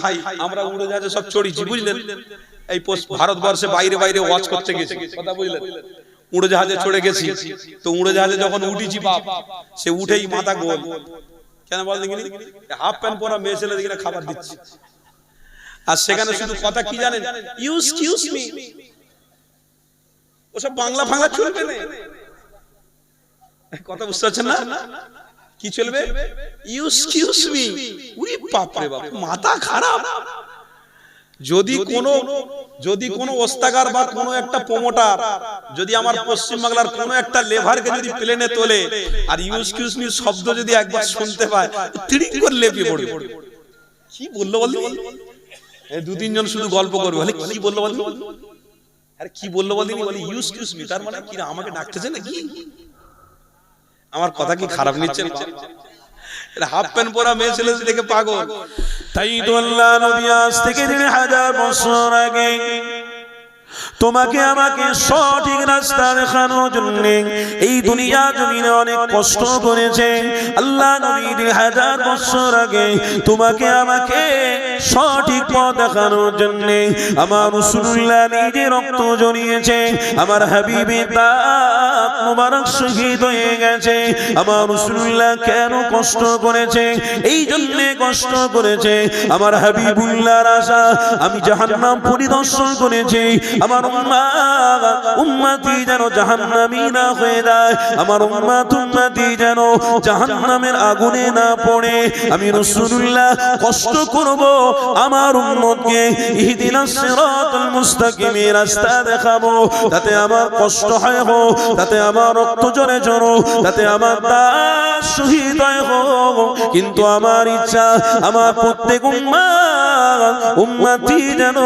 ভাই আমরা উড়োজাহাজে সব চড়িছি বুঝলেন, এই ভারতবর্ষে বাইরে বাইরে ওয়াচ করতে গেছি, কথা বুঝলেন, উড়োজাহাজে চড়ে গেছি। তো উড়োজাহাজে যখন উঠেছি বাপ, সে উঠেই মাথা গোল। কেন বল দেখিনি, হাফ প্যান্ট পরা মেয়ে ছেলে দেখি খাবার দিচ্ছে, আর সেখানে শুধু কথা কি জানেন, এক্সকিউজ মি। ওসব বাংলা ফাংলা চলবে না, কথা বুঝতে পারছেন না? কি চলবে? Excuse me. উরি বাপ রে বাপ, মাথা খারাপ। যদি কোনো ওস্তাগার বা কোনো একটা প্রমোটার যদি আমার পশ্চিম বাংলার কোনো একটা লেভারকে যদি প্লেনে তোলে আর এক্সকিউজ মি শব্দ যদি একবার শুনতে পায়, তিড়িং করে লেপিয়ে পড়বে। কি বললো বল, এই দু তিনজন শুধু গল্প করবে, বলে কি বললো বল, আরে কি বললো বল, বলে এক্সকিউজ মি, তার মানে কি আমাকে ডাকতেছে নাকি? আমার কথা কি খারাপ নিচ্ছেন? হাফ প্যান্ট পরা মেয়ে ছেলে দেখে পাগল। তাই তো আল্লাহ নবী আজ থেকে 3000 বছর আগে তোমাকে আমাকে সঠিক রাস্তা দেখানোর জন্য এই দুনিয়া জমিনে অনেক কষ্ট করেছে। আল্লাহ নবী 3000 বছর আগে তোমাকে আমাকে সঠিক পথ দেখানোর জন্য আমার রাসূলুল্লাহ নিজে রক্ত ঝরিয়েছে, আমার হাবিবের দাঁত মুবারক শহীদ হয়ে গেছে। আমার রাসূলুল্লাহ কেন কষ্ট করেছে? এই জন্য কষ্ট করেছে, আমার হাবিবুল্লাহর আশা আমি জাহান্নাম পরিদর্শন করেছি, আমার উম্মতি যেন জাহান্নামী না হয়ে যায়, আমার উম্মতি যেন জাহান্নামের আগুনে না পড়ে। আমি রাসূলুল্লাহ কষ্ট করব আমার উম্মতকে, ইহদিনাস সিরাতাল মুস্তাকিম রাস্তা দেখাবো, তাতে আমার কষ্ট হয় হোক, তাতে আমার রক্ত ঝরে ঝরো, তাতে আমার দাস শহীদ হয় হোক, কিন্তু আমার ইচ্ছা আমার প্রত্যেক উম্মতি যেন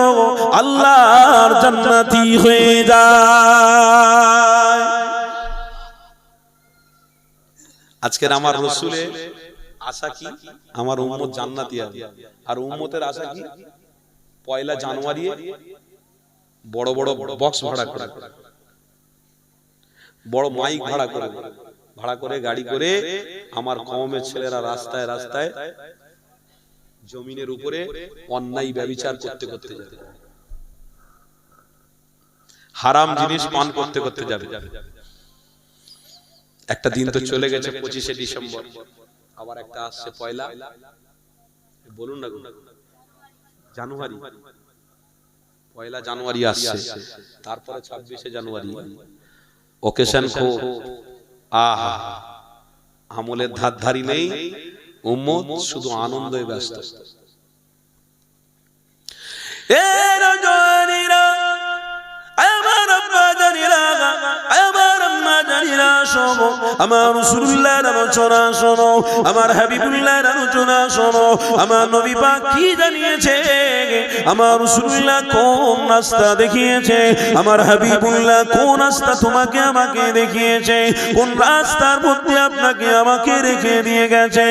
আল্লাহর জান্নাতি হয়ে যায়। আজকের আমার রাসূলের আশা কি? আমার উম্মত জান্নাতি হবে। আর উম্মতের আশা কি? পয়লা জানুয়ারি বড় বড় বক্স ভাড়া করে, বড় মাইক ভাড়া করে গাড়ি করে আমার কওমের ছেলেরা রাস্তায় রাস্তায় জমিনের উপরে অন্যায় ব্যভিচার করতে করতে যাবে, হারাম জিনিস পান করতে করতে যাবে। একটা দিন তো চলে গেছে 25শে ডিসেম্বর, আবার একটা আসছে পয়লা, বলুন না জানুয়ারি, পয়লা জানুয়ারি আসছে, তারপরে 26শে জানুয়ারি। ওকেশন খুব, আহা আমলের ধারধারি নেই, উম্মত শুধু আনন্দে ব্যস্ত। আমার রাসূলুল্লাহর আলোচনা শোনো, আমার হাবিবুল্লাহর আলোচনা শোনো, আমার নবী পাক কি জানিয়েছে, আমার রাসূলুল্লাহ কোন রাস্তা দেখিয়েছে, আমার হাবিবুল্লাহ কোন রাস্তা তোমাকে আমাকে দেখিয়েছে, কোন রাস্তার মধ্যে আপনাকে আমাকে রেখে দিয়ে গেছে।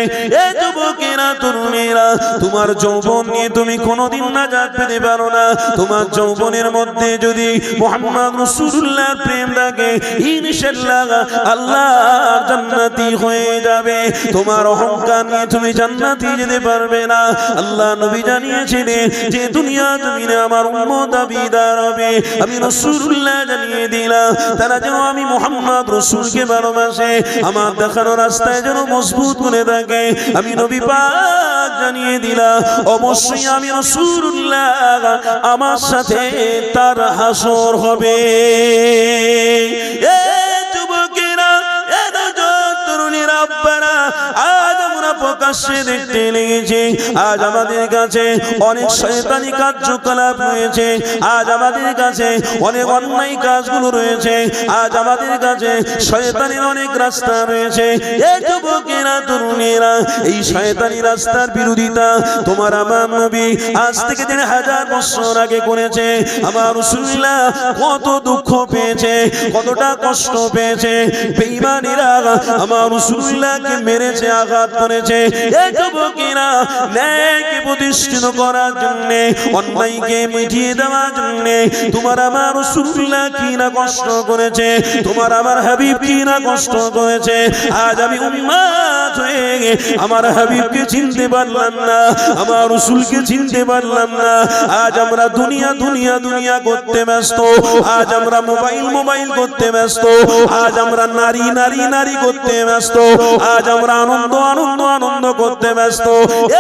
এই যুবকেরা তরুণীরা, তোমার যৌবন নিয়ে তুমি কোনোদিন নাজাত পেতে পারো না। তোমার যৌবনের মধ্যে যদি মুহাম্মদ রাসূলুল্লাহর প্রেম থাকে, ইনশাআল্লাহ আল্লাহর জান্নাতি হয়ে যাবে। তোমার অহংকার নিয়ে তুমি জান্নাতি যেতে পারবে না। আল্লাহ নবী জানিয়েছিলেন যে দুনিয়া জমিনে আমার উম্মত দাবিদার হবে। আমি রাসূলুল্লাহ জানিয়ে দিলাম তারা যেন আমি মুহাম্মদ রাসূলকে ভালোবাসে, আমার দেখানো রাস্তায় যেন মজবুত করে থাকে। আমি নবী পাক জানিয়ে দিলাম অবশ্যই আমি রাসূলুল্লাহ আমার সাথে তার হাসর হবে। প্রকাশ্যে দেখতে লেগেছে আজ আমাদের কাছে অনেক শয়তানি কার্যকলাপ রয়েছে, আজ আমাদের কাছে অনেক অন্যায় কাজগুলো রয়েছে, আজ আমাদের কাছে শয়তানির অনেক রাস্তা রয়েছে। এই যুবকেরা তরুণীরা, এই শয়তানি রাস্তার বিরোধিতা তোমার আমার নবী আজ থেকে 3000 বছর আগে করেছে। আমার রাসূলুল্লাহ কত দুঃখ পেয়েছে, কতটা কষ্ট পেয়েছে। বেঈমানেরা আমার রাসূলুল্লাহকে মেরেছে, আঘাত করে করেছে। এই যুবকেরা ন্যায়কে প্রতিষ্ঠিত করার জন্য, অন্যায়কে মিটিয়ে দেওয়ার জন্য তোমার আমার রাসূলুল্লাহ কি না কষ্ট করেছে, তোমার আমার হাবিব কি না কষ্ট করেছে। আজ আমি উম্মত হয়ে আমার হাবিবকে চিনতে পারলাম না, আমার রাসূলকে চিনতে পারলাম না। আজ আমরা দুনিয়া দুনিয়া দুনিয়া করতে ব্যস্ত, আজ আমরা মোবাইল মোবাইল করতে ব্যস্ত, আজ আমরা নারী নারী নারী করতে ব্যস্ত, আজ আমরা আনন্দ আনন্দ আনন্দ করতে ব্যস্ত।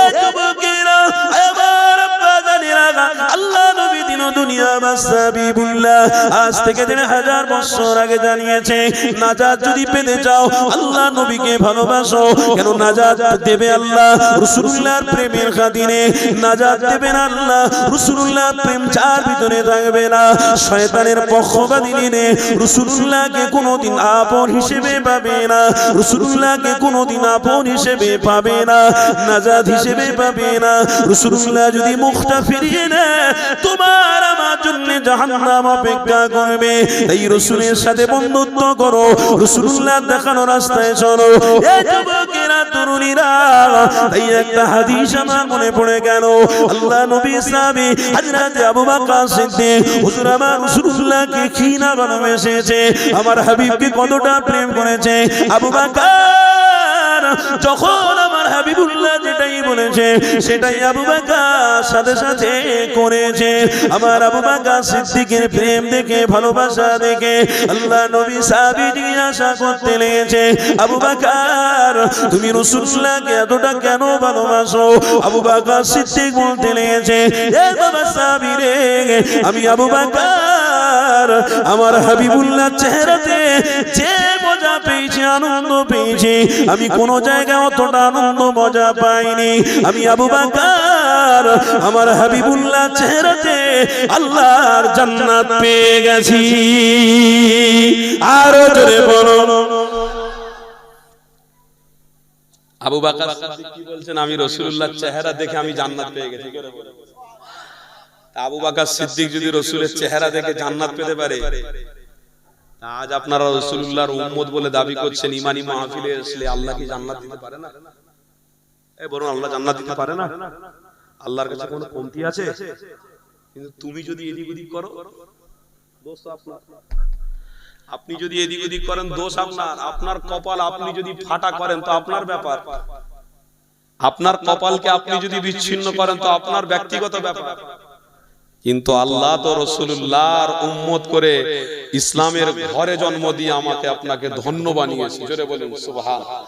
এই যুবকেরা আমার আব্বা জানেরা, আল্লাহ নবী দিন দুনিয়া বাসাবিবুল্লাহ আজ থেকে ১,৫০০ বছর আগে জানিয়েছে, নাজাত যদি পেতে চাও আল্লাহ নবীকে ভালোবাসো। কেন নাজাত দেবে আল্লাহ রাসূলুল্লাহর প্রেমের খাতিরে, নাজাত দেবেন আল্লাহ রাসূলুল্লাহর প্রেম যার ভিতরে থাকবে না, শয়তানের পক্ষপাতী দিনে রাসূলুল্লাহকে কোনোদিন আপন হিসেবে পাবে না, রাসূলুল্লাহকে কোনোদিন আপন হিসেবে পাবে না, নাজাত হিসেবে পাবে না। রাসূলুল্লাহ যদি মুখটা ফিরিয়ে নেয় তোমার আমার জন্য জাহান্নাম অপেক্ষা করবে। এই রাসূলের সাথে বন্ধুত্ব করো, রাসূলুল্লাহ দেখানো রাস্তায় চলো। এই যুবকেরা তরুণীরা, এই একটা হাদিস আমার মনে পড়ে গেল। আল্লাহ নবী সাহাবী হযরত আবু বকর সিদ্দিক, হুজুর আমার রাসূলুল্লাহকে কি না ভালোবেসেছে, আমার হাবিবকে কতটা প্রেম করেছে। আবু বকর যখন আমার হাবিবুল্লাহ যেটাই বলেছে সেটাই আবু বকর সাথে সাথে করেছে। আমার আবু বকর সিদ্দিকের প্রেম দেখে, ভালোবাসা দেখে আল্লাহ নবী সাহাবী জিজ্ঞাসা করতে লেগেছে, আবু বকর তুমি রাসূলুল্লাহকে এতটা কেন ভালোবাসো? আবু বকর সিদ্দিক বলতে লেগেছে, এ বাবা সাহাবী রে, আমি আবু বকর আমার হাবিবুল্লাহ চেহারাতে যে মজা পেয়েছি, আনন্দ পেয়েছি, আমি কোন জায়গায় অতটা আনন্দ মজা পাইনি। আমি আবু বকর আমার হাবিবুল্লাহ চেহারাতে আল্লাহর জান্নাত পেয়ে গেছি। আরো জোরে বলো। আবু বকর সিদ্দিক কি বলছেন? আমি রাসূলুল্লাহর চেহারা দেখে আমি জান্নাত পেয়ে গেছি। আবু বকর সিদ্দিক যদি রাসূলের চেহারা দেখে জান্নাত পেতে পারে, আজ আপনারা রাসূলুল্লাহর উম্মত বলে দাবি করছেন, ইমানি মাহফিলে আসলে আল্লাহ কি জান্নাত দিতে পারে না? বলুন, আল্লাহ জান্নাত দিতে পারে না? আল্লাহর কাছে কোনো কমতি আছে? কিন্তু তুমি যদি এদিক ওদিক করো, দোষ আপনার। আপনি যদি এদিক ওদিক করেন, দোষ আপনার। আপনার কপাল আপনি যদি ফাটা করেন তো আপনার ব্যাপার, আপনার কপালকে আপনি যদি বিচ্ছিন্ন করেন তো আপনার ব্যক্তিগত ব্যাপার। কিন্তু আল্লাহ তো রাসূলুল্লাহর উম্মত করে ইসলামের ঘরে জন্ম দিয়ে আমাকে আপনাকে ধন্য বানিয়েছে। জোরে বলুন সুবহানাল্লাহ।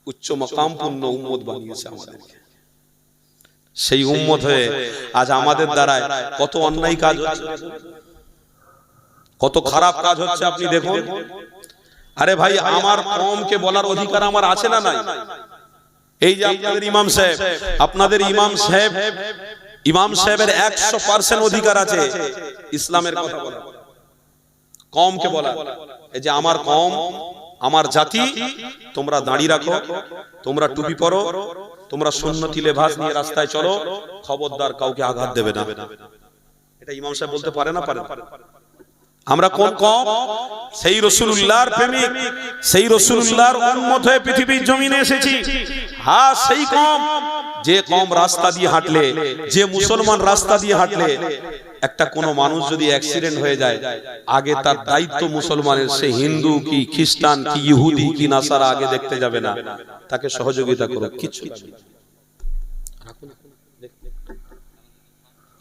উচ্চ মাকামপূর্ণ উম্মত বানিয়েছে আমাদেরকে। সেই উম্মত হয়ে আজ আমাদের দ্বারা কত অন্যায় কাজ হচ্ছে, কত খারাপ কাজ হচ্ছে আপনি দেখুন। আরে ভাই, আমার কওমকে বলার অধিকার আমার আছে না নাই? এই যে আপনাদের ইমাম সাহেব, আপনাদের ইমাম সাহেবের 100% অধিকার আছে ইসলামের কথা বলার, কওমকে বলার। এই যে আমার কওম, আমার জাতি, তোমরা দাঁড়িয়ে রাখো, তোমরা টুপি পরো, তোমরা সুন্নতি লেবাস নিয়ে রাস্তায় চলো, খবরদার কাউকে আঘাত দেবে না। এটা ইমাম সাহেব বলতে পারে না? পারে। আমরা কোন কওম? সেই রাসূলুল্লাহর প্রেমিক, সেই রাসূলুল্লাহর উম্মত হয়ে পৃথিবীর জমিনে এসেছি। হ্যাঁ, সেই কওম যে কওম রাস্তা দিয়ে হাঁটলে, যে মুসলমান রাস্তা দিয়ে হাঁটলে একটা কোনো মানুষ যদি অ্যাক্সিডেন্ট হয়ে যায়, আগে তার দায়িত্ব মুসলমানের, সে হিন্দু কি খ্রিস্টান কি ইহুদি কি নাসারা আগে দেখতে যাবে না, তাকে সহযোগিতা করো। কিছু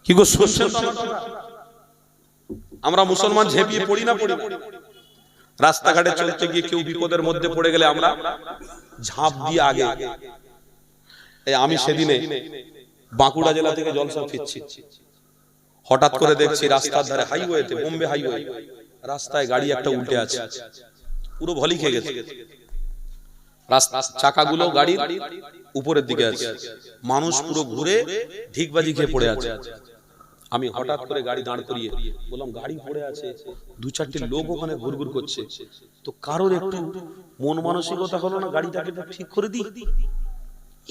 কি গো শুনছেন? আমরা মুসলমান ঝেঁপিয়ে পড়ি না? রাস্তাঘাটে চলতে গিয়ে কেউ বিপদের মধ্যে পড়ে গেলে আমরা ঝাঁপ দিয়ে আগে। আমি সেদিনে বাঁকুড়া জেলা থেকে জলসা ফিরছি, হঠাৎ করে দেখছি রাস্তার ধারে হাইওয়েতে, বোম্বে হাইওয়ে, রাস্তায় গাড়ি একটা উল্টে আছে, পুরো ভলি খেয়ে গেছে। রাস্তা চাকাগুলো গাড়ির উপরের দিকে আছে, মানুষ পুরো ঘুরে ঢিকবাজি খেয়ে পড়ে আছে। আমি হঠাৎ করে গাড়ি দাঁড় করিয়ে বললাম, গাড়ি পড়ে আছে, 2-4টে লোক ওখানে ঘুরঘুর করছে, তো কারোর একটু মন মানসিকতা হলো না গাড়িটাকে ঠিক করে দিই?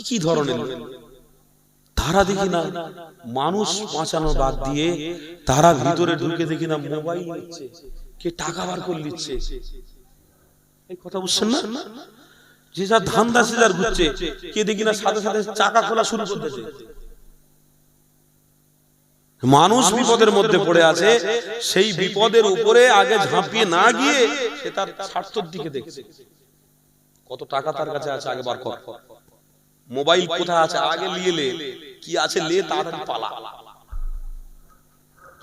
কি ধরনের তারা দেখি না মানুষ বাঁচানো বাদ দিয়ে তারা ভিতরে ঢুকে দেখি না মোবাইল নিচ্ছে, কে টাকা বার করে নিচ্ছে। এই কথা বুঝছেন না? যে যা ধান্দা সিজার ঘুরছে, কে দেখি না সাথে সাথে চাকা খোলা শুরু করতেছে। মানুষ বিপদের মধ্যে পড়ে আছে, সেই বিপদের উপরে আগে ঝাঁপিয়ে না গিয়ে সে তার স্বার্থের দিকে দেখছে। কত টাকা তার কাছে আছে আগে বার কর, মোবাইল কোথায় আছে আগে নিয়ে লে, কি আছে লে, তাড়াতাড়ি পালা।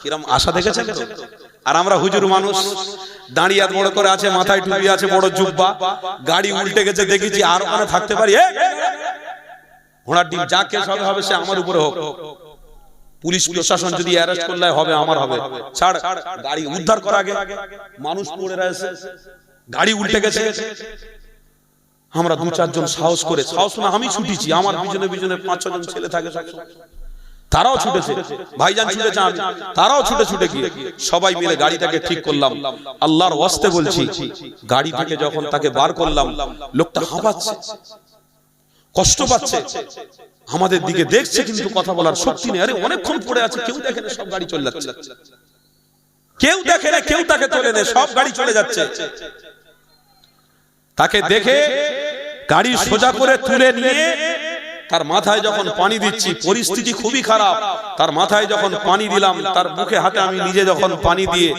কিরম আশা দেখেছেন তো? আর আমরা হুজুর মানুষ, দাঁড়িয়ে বড় করে আছে, মাথায় টুপি আছে, বড় জুব্বা, গাড়ি উল্টে গেছে দেখেছি, আর ওখানে থাকতে পারি ঘোড়ার ডিম, যা কেস হবে হবে সে আমার উপরে হোক, পুলিশ প্রশাসন যদি অ্যারেস্ট করলে হবে আমার হবে, ছাড়, গাড়ি উদ্ধার করা আগে। মানুষ পড়ে রয়েছে, গাড়ি উল্টে গেছে, আমরা দু চারজন সাহস করে, সাহস না আমি ছুটেছি, আমার পিছনে পিছনে 5-6 জন ছেলে থাকে, তারাও ছুটেছে, ভাইজান ছুটেছে, আমি তারাও ছুটে ছুটে গিয়ে সবাই মিলে গাড়িটাকে ঠিক করলাম। আল্লাহর ওয়াস্তে বলছি, গাড়ি থেকে যখন তাকে বার করলাম, লোকটা হাঁপাচ্ছে, কষ্ট পাচ্ছে, আমাদের দিকে দেখছে কিন্তু কথা বলার শক্তি নেই। আরে অনেকক্ষণ পড়ে আছে, কেউ দেখে না, সব গাড়ি চলে যাচ্ছে, কেউ দেখে না, কেউ তাকে তোলে না, সব গাড়ি চলে যাচ্ছে। তাকে দেখে গাড়ি সোজা করে তুলে নিয়ে তার মাথায় যখন পানি দিচ্ছি, পরিস্থিতি খুবই খারাপ, তার মাথায় যখন পানি দিলাম, তার মুখে হাতে আমি নিজে যখন পানি দিয়ে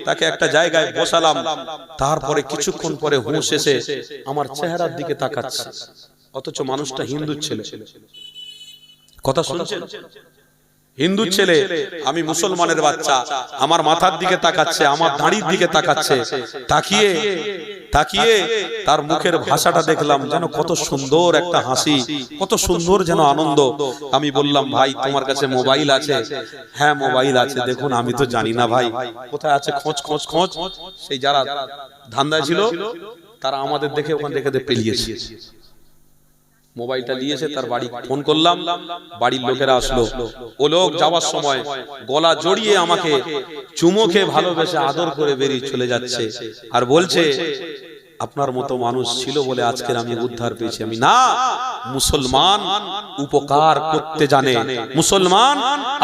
তাকে একটা জায়গায় বসালাম, তারপরে কিছুক্ষণ পরে হুঁশ এসে আমার চেহারার দিকে তাকাচ্ছে, অথচ মানুষটা হিন্দু ছেলে। কথা শুনছেন? হিন্দু ছেলে, আমি মুসলমানের বাচ্চা, আমার মাথার দিকে তাকাচ্ছে, আমার দাড়ির দিকে তাকাচ্ছে, তাকিয়ে তাকিয়ে তার মুখের ভাষাটা দেখলাম যেন কত সুন্দর একটা হাসি, কত সুন্দর যেন আনন্দ। আমি বললাম, ভাই তোমার কাছে মোবাইল আছে? হ্যাঁ মোবাইল আছে। দেখুন আমি তো জানি না ভাই, কোথায় আছে, খোঁজ খোঁজ খোঁজ। সেই যারা ধান্দায় ছিল তারা আমাদের দেখে ওখান থেকে পেলিয়েছে, মোবাইলটা নিয়েছে, তার বাড়ি ফোন করলাম, বাড়ির লোকেরা আসলো। ও লোক যাওয়ার সময় গলা জড়িয়ে আমাকে চুমো খেয়ে ভালোবেসে আদর করে বেরিয়ে চলে যাচ্ছে, আর বলছে আপনার মতো মানুষ ছিল বলে আজকের আমি উদ্ধার পেয়েছি। আমি না, মুসলমান উপকার করতে জানে, মুসলমান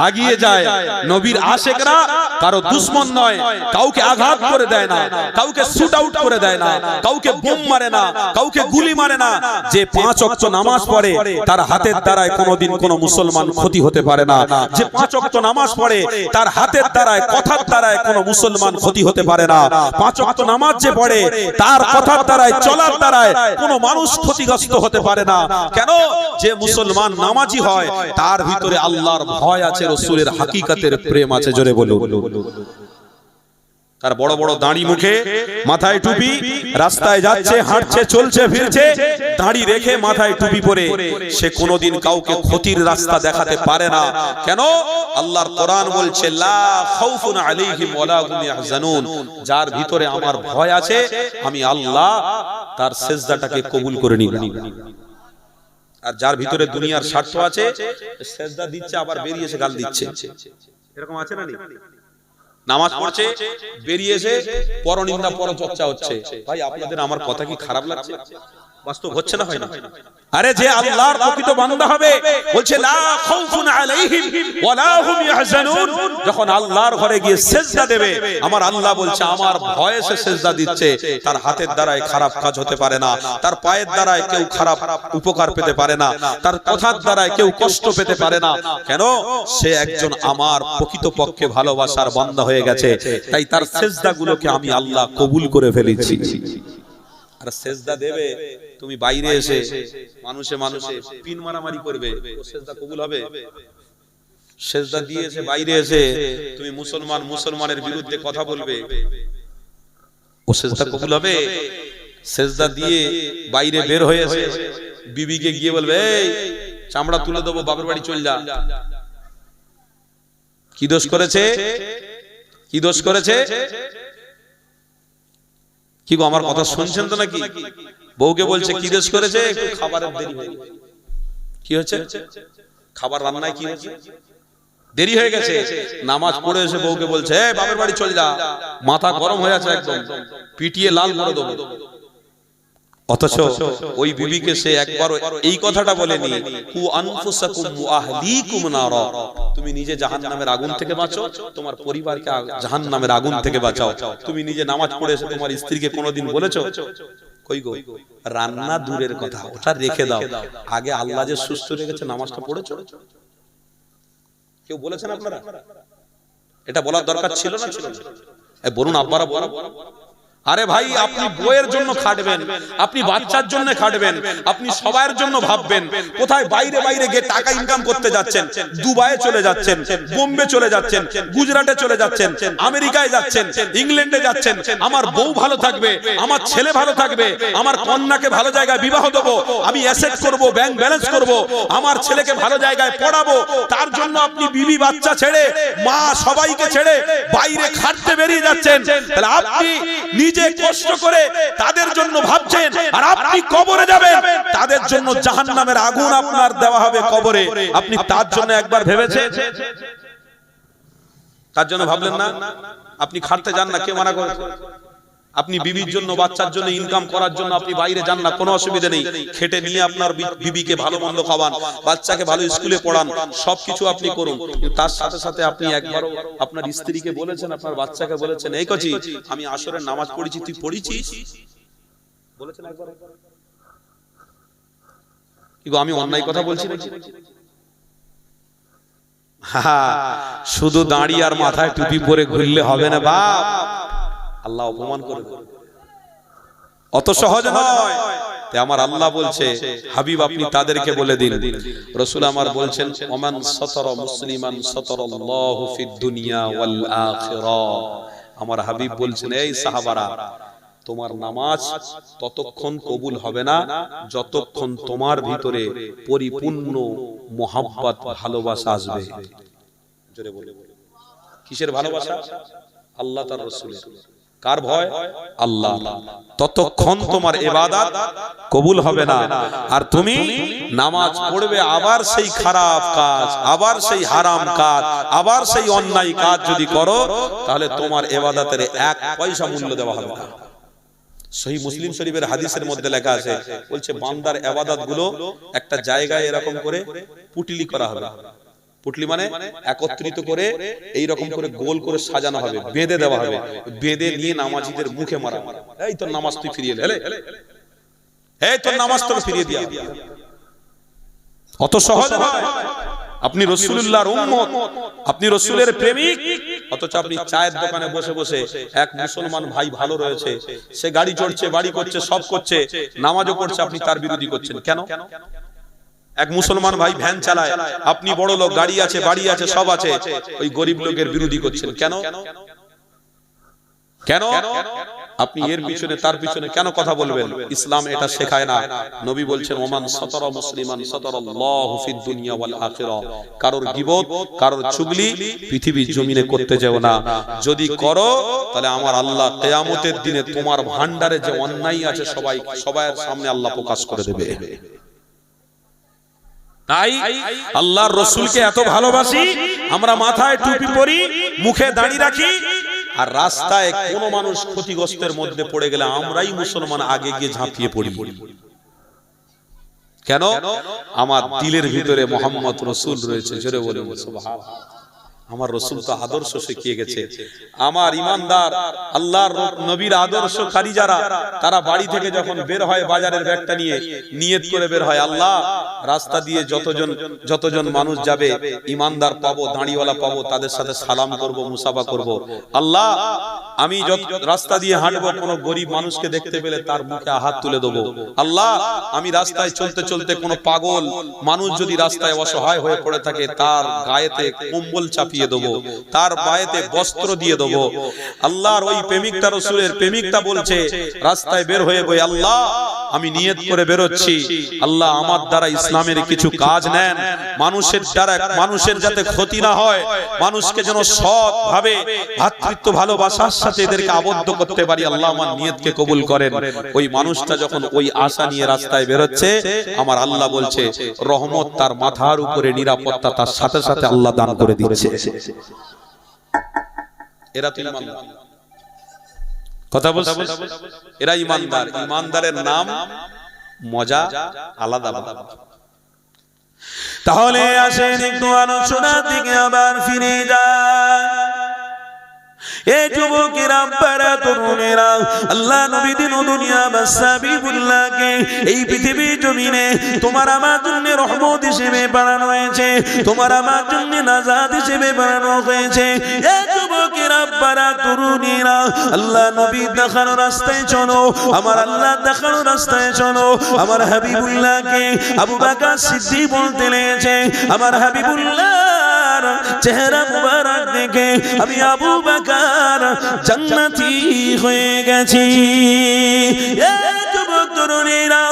আগিয়ে যায়। নবীর আশেকরা কারো দুশমন নয়, কাউকে আঘাত করে দেয় না, কাউকে শুট আউট করে দেয় না, কাউকে বোম মারে না, কাউকে গুলি মারে না। যে 5 ওয়াক্ত নামাজ পড়ে তার হাতের দ্বারায় কোনোদিন কোনো মুসলমান ক্ষতি হতে পারে না। যে 5 ওয়াক্ত নামাজ পড়ে তার হাতের দ্বারায়, কথার দ্বারায় কোনো মুসলমান ক্ষতি হতে পারে না। 5 ওয়াক্ত নামাজ যে পড়ে তার কথার দ্বারায়, চলার দ্বারায় কোনো মানুষ ক্ষতিগ্রস্ত হতে পারে না। কেন? যে মুসলমান নামাজি হয় তার ভিতরে আল্লাহর ভয় আছে, রাসূলের হাকিকতের প্রেম আছে। জোরে বলুন। তার বড় বড় দাড়ি, মুখে মাথায় টুপি, রাস্তায় যাচ্ছে, হাঁটছে, চলছে, ফিরছে, দাড়ি রেখে মাথায় টুপি পরে, সে কোনোদিন কাউকে ক্ষতির রাস্তা দেখাতে পারে না। কেন? আল্লাহর কোরআন বলছে, লা খাউফুন আলাইহিম ওয়ালা হুম ইয়াহজানুন, যার ভিতরে আমার ভয় আছে, আমি আল্লাহ তার সিজদাটাকে কবুল করে নিলাম। আর যার ভিতরে দুনিয়ার স্বার্থ আছে, সিজদা দিচ্ছে আবার বেরিয়ে এসে গাল দিচ্ছে, এরকম আছে না? নামাজ পড়ছে, বেরিয়ে এসে পরনিন্দা, পরচর্চা হচ্ছে। ভাই আপনাদের আমার কথা কি খারাপ লাগছে? বাস্তব হচ্ছে না, হয় না? আরে যে আল্লাহর প্রকৃত বান্দা হবে, বলছে লা খাউফুন আলাইহিম ওয়ালা হুম ইয়াহজানুন, যখন আল্লাহর ঘরে গিয়ে সিজদা দেবে, আমার আল্লাহ বলছে আমার ভয়ে সে সিজদা দিচ্ছে, তার হাতের দ্বারায় খারাপ কাজ হতে পারে না, তার পায়ের দ্বারায় কেউ খারাপ উপকার পেতে পারে না, তার কথার দ্বারায় কেউ কষ্ট পেতে পারে না। কেন? সে একজন আমার প্রকৃতপক্ষে ভালোবাসার বান্দা হয়ে গেছে, তাই তার সিজদাগুলোকে আমি আল্লাহ কবুল করে ফেলেছি। আর সিজদা দেবে তুমি বাইরে এসে মানুষে মানুষে পিন মারামারি করবে, ও সিজদা কবুল হবে? সিজদা দিয়ে এসে বাইরে এসে তুমি মুসলমান মুসলমানের বিরুদ্ধে কথা বলবে, ও সিজদা কবুল হবে? সিজদা দিয়ে বাইরে বের হয়ে এসে বিবিকে গিয়ে বলবে, এই চামড়া তুলে দেবো, বাপের বাড়ি চল যা। কি দোষ করেছে? কি দোষ করেছে? কি গো, আমার কথা শুনছেন তো নাকি? বউকে বলছে কি দোষ করেছে? একটু খাবারের দেরি হয়ে গেছে। কি হচ্ছে? খাবার রান্নায় কি হচ্ছে? দেরি হয়ে গেছে। নামাজ পড়ে এসে বউকে বলছে, এই বাপের বাড়ি চল যা, মাথা গরম হয়ে আছে, একদম পিটিয়ে লাল করে দেবো। অথচ ওই বিবিকে সে একবারও এই কথাটা বলেনি, কু আনফুসাকুম ওয়া আহলিকুম নারা, তুমি নিজে জাহান্নামের আগুন থেকে বাঁচো, তোমার পরিবারকে জাহান্নামের আগুন থেকে বাঁচাও। তুমি নিজে নামাজ পড়ে এসে তোমার স্ত্রীকে কোনোদিন বলেছো কই গো, রান্না দূরের কথা, ওটা রেখে দাও, আগে আল্লাহ যে সুস্থ রেখেছে নামাজটা পড়েছো? কেউ বলেছেন আপনারা? এটা বলার দরকার ছিল না ছিল না? বলুন আব্বারা বলো। আরে ভাই, আপনি বইয়ের জন্য খাটবেন, আপনি বাচ্চার জন্য খাটবেন, আপনি সবার জন্য ভাববেন। কোথায় বাইরে বাইরে গিয়ে টাকা ইনকাম করতে যাচ্ছেন, দুবাইয়ে চলে যাচ্ছেন, বোম্বে চলে যাচ্ছেন, গুজরাটে চলে যাচ্ছেন, আমেরিকায় যাচ্ছেন, ইংল্যান্ডে যাচ্ছেন। আমার বউ ভালো থাকবে, আমার ছেলে ভালো থাকবে, আমার কন্যাকে ভালো জায়গায় বিবাহ দেবো, আমি অ্যাসেট করব, ব্যাংক ব্যালেন্স করব, আমার ছেলেকে ভালো জায়গায় পড়াবো। তার জন্য আপনি বিবি বাচ্চা ছেড়ে, মা সবাইকে ছেড়ে বাইরে খাটতে বেরিয়ে যাচ্ছেন। তাহলে আপনি নিজে কষ্ট করে তাদের জন্য ভাবছেন, আর আপনি কবরে যাবেন, তাদের জন্য জাহান্নামের আগুন আপনার দেওয়া হবে কবরে। আপনি তার জন্য একবার ভেবেছেন? তার জন্য ভাবলেন না? আপনি খাটতে যান না, কে মানা করে? আপনি বিবির জন্য, বাচ্চার জন্য ইনকাম করার জন্য আপনি বাইরে যান না, কোনো অসুবিধা নেই। খেটে নিয়ে আপনার বিবিকে ভালো মন্দ খাওয়ান, বাচ্চাকে ভালো স্কুলে পড়ান, সবকিছু আপনি করুন। তার সাথে সাথে আপনি একবারও আপনার স্ত্রীকে বলেছেন, আপনার বাচ্চাকে বলেছেন, এই কচি আমি আসরের নামাজ পড়েছি, তুই পড়েছিস? বলেছেন একবার? কি গো, আমি অন্যায় কথা বলছি নাকি? শুধু দাঁড়িয়ে আর মাথায় টুপি পরে ঘুরলে হবে না বাপ, আল্লাহ অপমান করে, অত সহজ নয়। তাই আমার আল্লাহ বলছে, হাবিব আপনি তাদেরকে বলে দিন। রাসূল আমার বলছেন, ওমান সাতারা মুসলিমান সাতারাল্লাহু ফিদ দুনিয়া ওয়াল আখিরাহ। আমার হাবিব বলছেন, এই সাহাবারা, তোমার নামাজ ততক্ষণ কবুল হবে না যতক্ষণ তোমার ভিতরে পরিপূর্ণ মোহাব্বত, ভালোবাসা আসবে। জোরে বলে, কিসের ভালোবাসা? আল্লাহ তার রাসূলের। কার ভয়? আল্লাহ। ততক্ষণ তোমার ইবাদত কবুল হবে না। আর তুমি নামাজ পড়বে, আবার সেই খারাপ কাজ, আবার সেই হারাম কাজ, আবার সেই অন্যায় কাজ যদি করো, তাহলে তোমার ইবাদতের এক পয়সা মূল্য দেওয়া হবে না। সহিহ মুসলিম শরীফের হাদিসের মধ্যে লেখা আছে, বলছে বান্দার ইবাদত গুলো একটা জায়গায় এরকম করে পুটলি করা হবে। পুটলি মানে একত্রিত করে এই রকম করে গোল করে সাজানো হবে, বেঁধে দেওয়া হবে, বেঁধে নিয়ে নামাজীদের মুখে মারা, এই তোর নামাজ তুই ফিরিয়ে দে, এই তোর নামাজ তোকে ফিরিয়ে দিয়া। অত সহজ নয়। আপনি রাসূলুল্লাহর উম্মত, আপনি রাসূলের প্রেমিক, অথচ আপনি চায়ের দোকানে বসে বসে, এক মুসলমান ভাই ভালো রয়েছে, সে গাড়ি চড়ছে, বাড়ি করছে, সব করছে, নামাজও পড়ছে, আপনি তার বিরোধী করছেন কেন? এক মুসলমান ভাই ভ্যান চালায়, আপনি বড় লোক, গাড়ি আছে, বাড়ি আছে, সব আছে, ওই গরিব লোকের বিরোধী করছেন কেন? কেন আপনি এর পিছনে তার পিছনে কেন কথা বলবেন? ইসলাম এটা শেখায় না। নবী বলছেন, ওমান সাতারা মুসলিমান সাতারাল্লাহু ফিদ দুনিয়া ওয়াল আখিরাহ। কারোর গীবত, কারোর চুগলি পৃথিবীর জমিনে করতে যেও না। যদি করো, তাহলে আমার আল্লাহ কিয়ামতের দিনে তোমার ভান্ডারে যে অন্যায় আছে সবার সামনে আল্লাহ প্রকাশ করে দেবে। তাই আল্লাহর রাসূলকে এত ভালোবাসি, আমরা মাথায় টুপি পরি, মুখে দাড়ি রাখি, আর রাস্তায় কোন মানুষ ক্ষতিগ্রস্তের মধ্যে পড়ে গেলে আমরাই মুসলমান আগে গিয়ে ঝাঁপিয়ে পড়ি। কেন? আমার দিলের ভিতরে মুহাম্মদ রাসূল রয়েছে। জোরে বলুন সুবহানাল্লাহ। আমার রাসূল তো আদর্শ শিখিয়ে গেছে। আমার ঈমানদার, আল্লাহর নবীর আদর্শকারী যারা, তারা বাড়ি থেকে যখন বের হয় বাজারের ব্যাগটা নিয়ে, নিয়ত করে বের হয়, আল্লাহ রাস্তা দিয়ে যতজন মানুষ যাবে, ঈমানদার পাবো, দাঁড়িওয়ালা পাবো, তাদের সাথে সালাম করব, মুসাফা করব। আল্লাহ আমি রাস্তা দিয়ে হাঁটবো, কোনো গরিব মানুষকে দেখতে পেলে তার মুখে হাত তুলে দেবো। আল্লাহ আমি রাস্তায় চলতে চলতে কোনো পাগল মানুষ যদি রাস্তায় অসহায় হয়ে পড়ে থাকে, তার গায়েতে কম্বল চাপিয়ে দেবো, তার গায়েতে বস্ত্র দিয়ে দেবো। আল্লাহর ওই প্রেমিকটা, রাসূলের প্রেমিকটা বলছে, রাস্তায় বের হয়ে বই, আল্লাহ আমি নিয়ত করে বেরোচ্ছি, আল্লাহ আমার দ্বারা ইসলামের কিছু কাজ নেন, মানুষের দ্বারা মানুষের যাতে ক্ষতি না হয়, মানুষকে যেন সৎ ভাবে ভ্রাতৃত্ব ভালোবাসার সাথে এদেরকে আবদ্ধ করতে পারি, আল্লাহ আমার নিয়তকে কবুল করেন। ওই মানুষটা যখন ওই আশা নিয়ে রাস্তায় বেরোচ্ছে, আমার আল্লাহ বলছে, রহমত তার মাথার উপরে, নিরাপত্তা তার সাথে সাথে আল্লাহ দান করে দিচ্ছে। এরা তো ঈমানদার, কথা বলছে, এরা ঈমানদার। ঈমানদারের নাম মজা আলাদা। তাহলে আসেন একটু আলোচনার দিকে আবার ফিরে যায়। এ যুবকেরা আব্বারা তরুণেরা আল্লাহ নবী দিন ও দুনিয়া হাবিবুল্লাহকে এই পৃথিবীর জমিনে তোমার আমার জন্য রহমত হিসেবে বানানো হয়েছে, তোমার আমার জন্য নাজাত হিসেবে বানানো হয়েছে। এ যুবকেরা আব্বারা তরুণেরা আল্লাহ নবী দেখানো রাস্তায় চলো, আমার আল্লাহ দেখানো রাস্তায় চলো। আমার হাবিবুল্লাহকে আবু বকর সিদ্দিক বলতে লেগেছে, আমার হাবিবুল্লাহর চেহারা মুবারক দেখে আমি আবু বকর জান্নাতি হয়ে গেছি। এ যুবক তরুণীরা